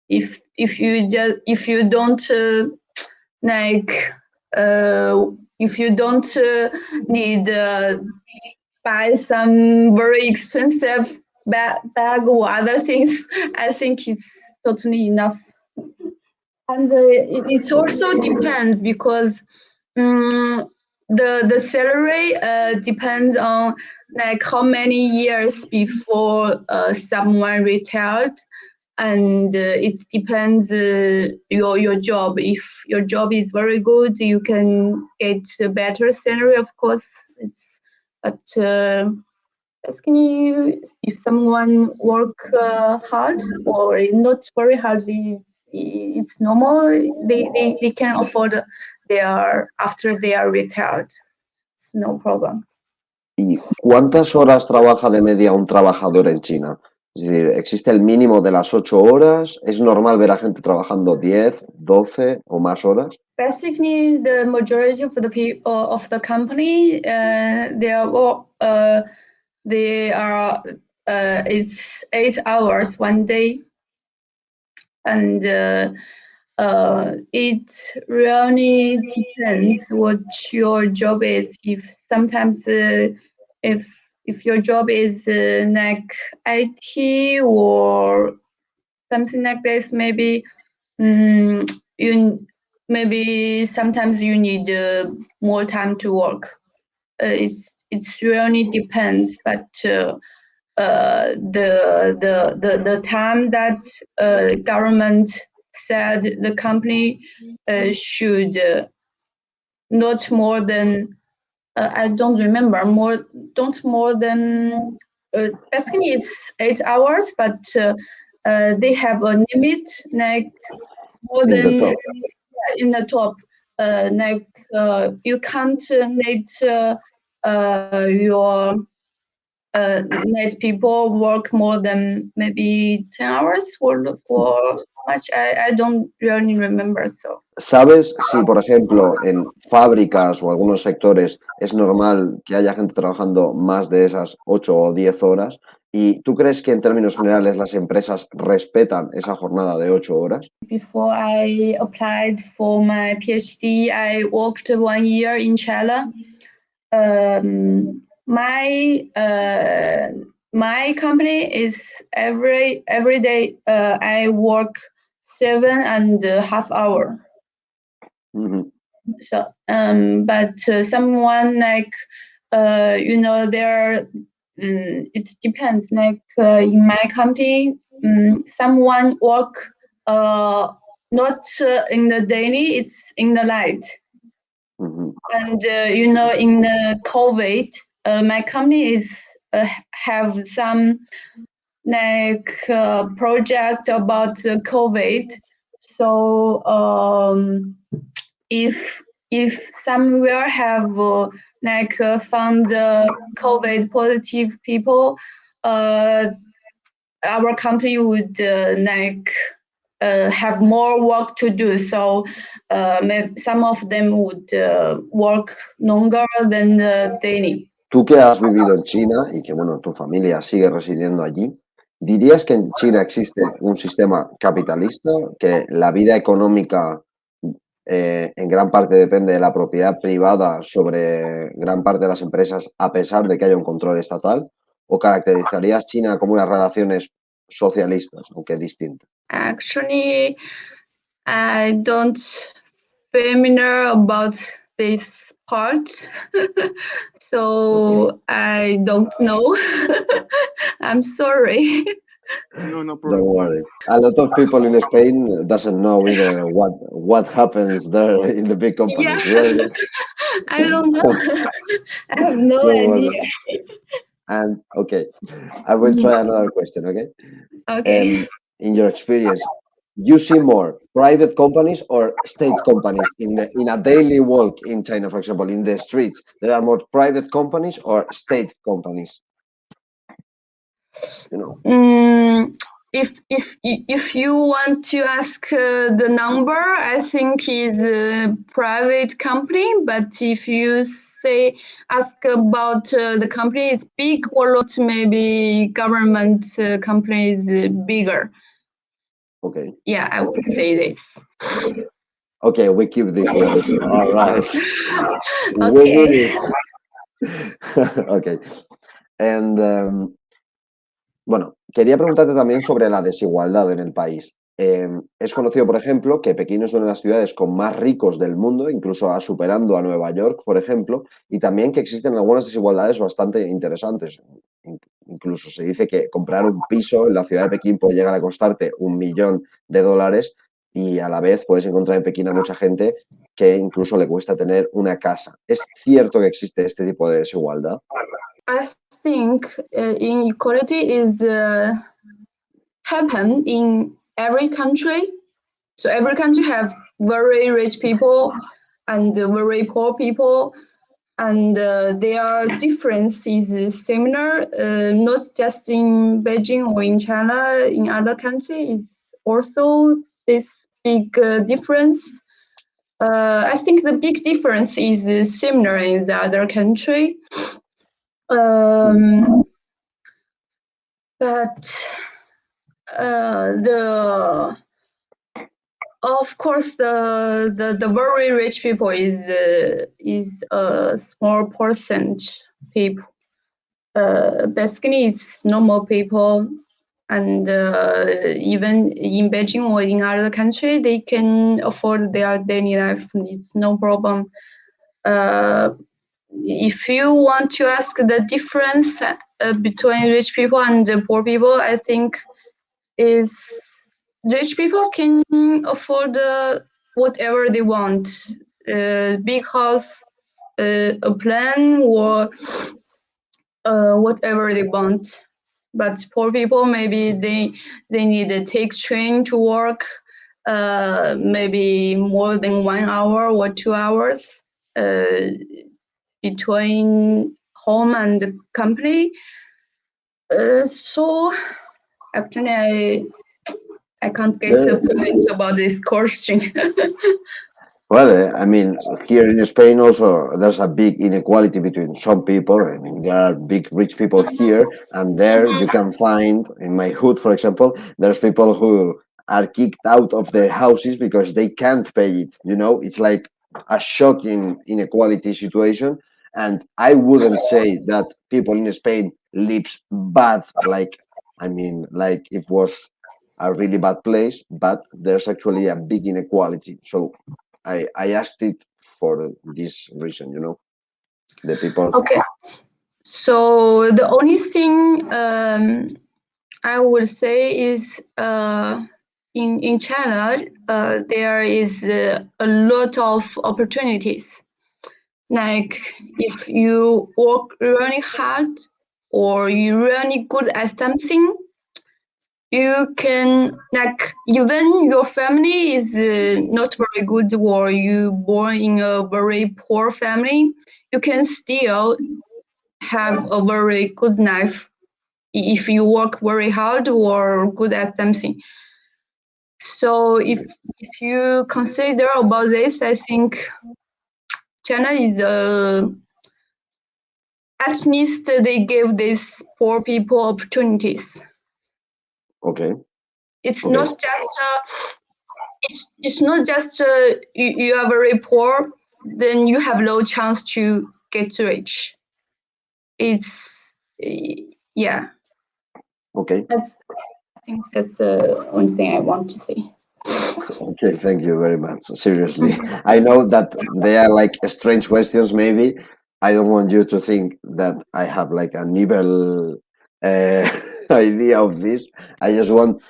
Speaker 5: if you don't if you don't need buy some very expensive bag or other things, I think it's totally enough. And it also depends because the salary depends on like how many years before someone retired, and it depends your job. If your job is very good, you can get a better salary, of course. But basically, if someone work hard or not very hard, it's normal. They can afford after they are retired. It's no problem.
Speaker 2: ¿Y cuántas horas trabaja de media un trabajador en China? Es decir, ¿existe el mínimo de las 8 horas? ¿Es normal ver a gente trabajando 10, 12 o más horas?
Speaker 5: Basically, the majority of the people of the company, it's 8 hours one day, and it really depends what your job is. If sometimes if your job is like IT or something like this, maybe maybe sometimes you need more time to work. It's really depends, but the time that government said the company should not more than I don't remember don't more than basically it's 8 hours, but they have a limit like more
Speaker 2: In the
Speaker 5: than
Speaker 2: top.
Speaker 5: in the top. Like you can't let your let people work more than maybe 10 hours or how much I don't really remember. So
Speaker 2: ¿Sabes si, por ejemplo, en fábricas o algunos sectores es normal que haya gente trabajando más de esas 8 o 10 horas? ¿Y tú crees que en términos generales las empresas respetan esa jornada de 8 horas?
Speaker 5: before I applied for my PhD, I worked 1 year in China. My company is every day I work 7.5 hours.
Speaker 2: Ujú.
Speaker 5: So, but someone like there it depends. Like in my company, someone work not in the daily, it's in the night.
Speaker 2: Ujú.
Speaker 5: And in the COVID, my company is have some like project about COVID. So if somewhere have found COVID positive people, our company would have more work to do. So some of them would work longer than the daily.
Speaker 2: Tú que has vivido en China y que, bueno, tu familia sigue residiendo allí, ¿Dirías que en China existe un sistema capitalista, que la vida económica en gran parte depende de la propiedad privada sobre gran parte de las empresas, a pesar de que haya un control estatal? ¿O caracterizarías China como unas relaciones socialistas, aunque distintas?
Speaker 5: Actually, I don't familiar about this part, so I don't know. I'm sorry.
Speaker 6: No
Speaker 2: Don't
Speaker 6: problem.
Speaker 2: worry. A lot of people in Spain doesn't know either what happens there in the big companies.
Speaker 5: Yeah,
Speaker 2: Really.
Speaker 5: I don't know. I have no
Speaker 2: Don't
Speaker 5: idea.
Speaker 2: worry. And okay, I will try another question. Okay.
Speaker 5: Okay.
Speaker 2: In your experience, you see more private companies or state companies in a daily walk in China, for example, in the streets? There are more private companies or state companies? You know.
Speaker 5: If you want to ask the number, I think is a private company. But if you ask about the company is big or not, maybe government company is bigger.
Speaker 2: Okay.
Speaker 5: Yeah, I would say this.
Speaker 2: Okay, we keep this one. All right. We
Speaker 5: Okay.
Speaker 2: did it. Okay. And bueno, quería preguntarte también sobre la desigualdad en el país. Es conocido, por ejemplo, que Pekín es una de las ciudades con más ricos del mundo, incluso superando a Nueva York, por ejemplo, y también que existen algunas desigualdades bastante interesantes. Incluso se dice que comprar un piso en la ciudad de Pekín puede llegar a costarte $1.000.000 y a la vez puedes encontrar en Pekín a mucha gente que incluso le cuesta tener una casa. ¿Es cierto que existe este tipo de desigualdad?
Speaker 5: I think inequality is happen in every country. So every country have very rich people and very poor people, and their difference is similar, not just in Beijing or in China. In other countries, is also this big difference. I think the big difference is similar in the other country. But of course the very rich people is a small percentage people. Basically, it's normal people, and even in Beijing or in other country, they can afford their daily life. It's no problem. If you want to ask the difference between rich people and poor people, I think is rich people can afford whatever they want, big house, a plane, or whatever they want. But poor people, maybe they need to take train to work, maybe more than 1 hour or 2 hours between home and the company. So actually, I can't get the point about this question.
Speaker 2: Well, I mean, here in Spain also there's a big inequality between some people. I mean, there are big rich people here, and there you can find, in my hood, for example, there's people who are kicked out of their houses because they can't pay it. You know, it's like a shocking inequality situation. And I wouldn't say that people in Spain lives bad, like, I mean, like it was a really bad place, but there's actually a big inequality. So I asked it for this reason, you know, the people.
Speaker 5: Okay. So the only thing I would say is in China there is a lot of opportunities. Like if you work really hard or you're really good at something, you can, like, even your family is not very good or you born in a very poor family, you can still have a very good life if you work very hard or good at something. So if you consider about this, I think China is at least they give these poor people opportunities.
Speaker 2: Okay.
Speaker 5: It's
Speaker 2: Okay.
Speaker 5: not just it's not just you are very poor, then you have no chance to get rich. It's yeah.
Speaker 2: Okay.
Speaker 5: I think that's the only thing I want to say.
Speaker 2: Okay, thank you very much. Seriously, I know that they are like strange questions. Maybe I don't want you to think that I have like an evil idea of this. I just want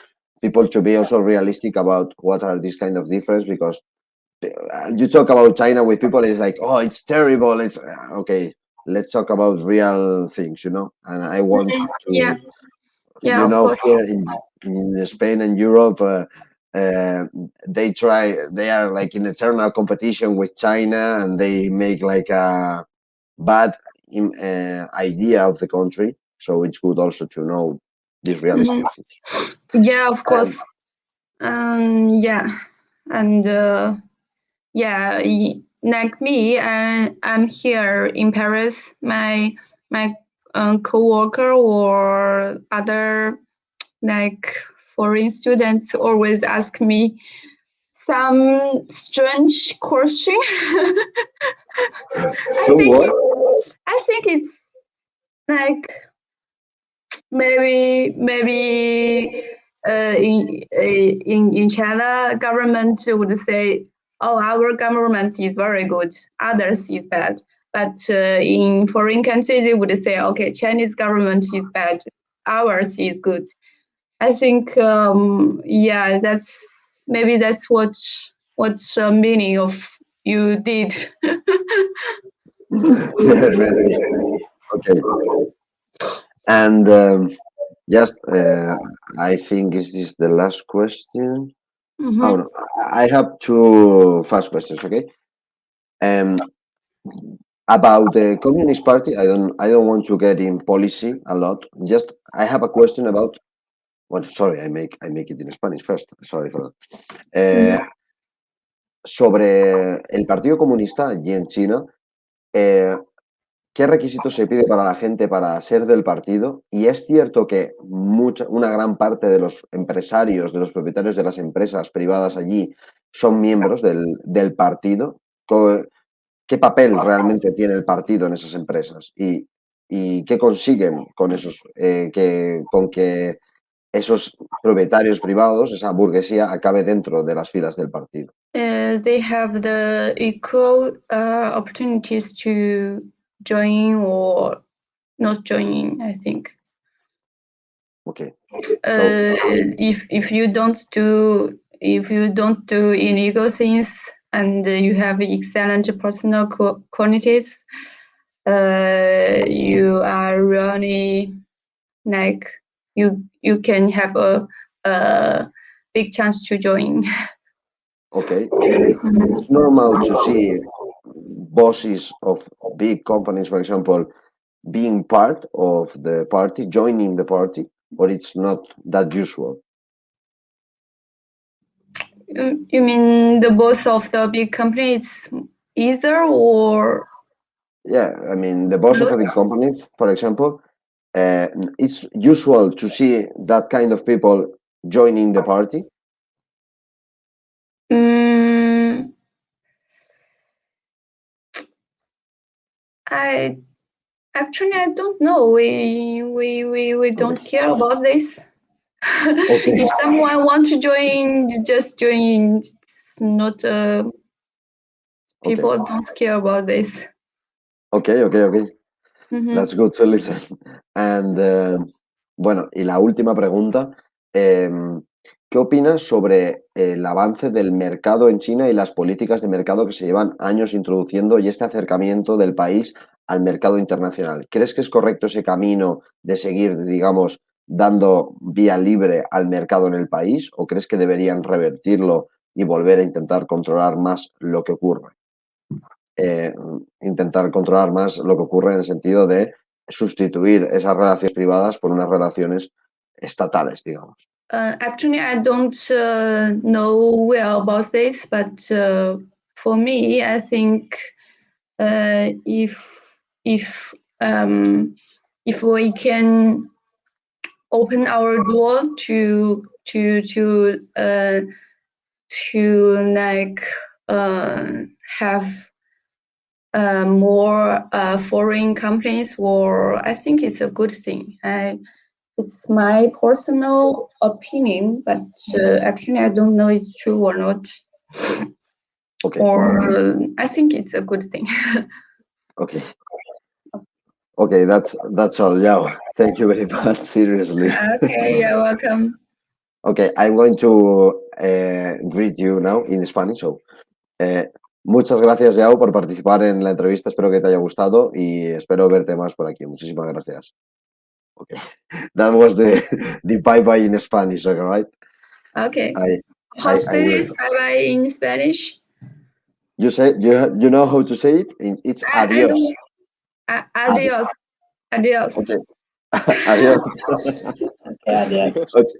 Speaker 2: people to be also realistic about what are these kind of difference, because you talk about China with people, it's like, oh, it's terrible. It's okay. Let's talk about real things, And I want to,
Speaker 5: Yeah, yeah, of course.
Speaker 2: here in Spain and Europe, they are like in eternal competition with China, and they make like a bad idea of the country. So it's good also to know these realistic things.
Speaker 5: Yeah, of course. Yeah, and yeah, like me, I'm here in Paris. My coworker or other like foreign students always ask me some strange question.
Speaker 2: So what?
Speaker 5: I think it's like maybe in China, government would say, "Oh, our government is very good. Others is bad." But in foreign countries, they would say, "Okay, Chinese government is bad. Ours is good." I think, yeah, that's what meaning of you did.
Speaker 2: Really? Okay. And just, I think this is the last question.
Speaker 5: Mhm.
Speaker 2: Oh, no, I have two fast questions. Okay. About the Communist Party, I don't want to get in policy a lot. Just I have a question about. Well, sorry, I make it in Spanish first. Sorry for that. Sobre el Partido Comunista allí en China, ¿qué requisitos se pide para la gente para ser del partido? Y es cierto que una gran parte de los empresarios, de los propietarios de las empresas privadas allí son miembros del partido. ¿Qué papel realmente tiene el partido en esas empresas? ¿Y qué consiguen con con que esos propietarios privados, esa burguesía, acabe dentro de las filas del partido?
Speaker 5: They have the equal opportunities to join or not joining, I think.
Speaker 2: Okay.
Speaker 5: If you don't do illegal things and you have excellent personal qualities, you are really like you can have a big chance to join.
Speaker 2: Okay. It's normal to see bosses of big companies, for example, being part of the party, joining the party, or it's not that usual?
Speaker 5: You mean the boss of the big company is either or?
Speaker 2: Yeah, I mean, the boss of a big company, for example, it's usual to see that kind of people joining the party.
Speaker 5: I don't know. We don't care about this.
Speaker 2: Okay.
Speaker 5: If someone wants to join, just join. It's not people don't care about this.
Speaker 2: Okay. That's good to listen. And bueno, y la última pregunta, ¿qué opinas sobre el avance del mercado en China y las políticas de mercado que se llevan años introduciendo y este acercamiento del país al mercado internacional? ¿Crees que es correcto ese camino de seguir, digamos, dando vía libre al mercado en el país, o crees que deberían revertirlo y volver a intentar controlar más lo que ocurre? Intentar controlar más lo que ocurre en el sentido de sustituir esas relaciones privadas por unas relaciones estatales, digamos.
Speaker 5: Actually, I don't know well about this, but for me, I think if we can open our door to like have more foreign companies, or I think it's a good thing. It's my personal opinion, but actually I don't know it's true or not.
Speaker 2: Okay.
Speaker 5: Or I think it's a good thing.
Speaker 2: Okay. Okay, that's all, Yao. Thank you very much, seriously.
Speaker 5: Okay, you're welcome.
Speaker 2: Okay, I'm going to greet you now in Spanish. So, muchas gracias, Yao, por participar en la entrevista. Espero que te haya gustado y espero verte más por aquí. Muchísimas gracias. Okay, that was the bye-bye in Spanish, all right?
Speaker 5: Okay.
Speaker 2: I
Speaker 5: How's
Speaker 2: will.
Speaker 5: this bye-bye in Spanish?
Speaker 2: You say you know how to say it? It's
Speaker 5: I
Speaker 2: adios.
Speaker 5: don't. Adios. Adios.
Speaker 2: Okay. Adios.
Speaker 5: Okay, adios.
Speaker 2: Okay.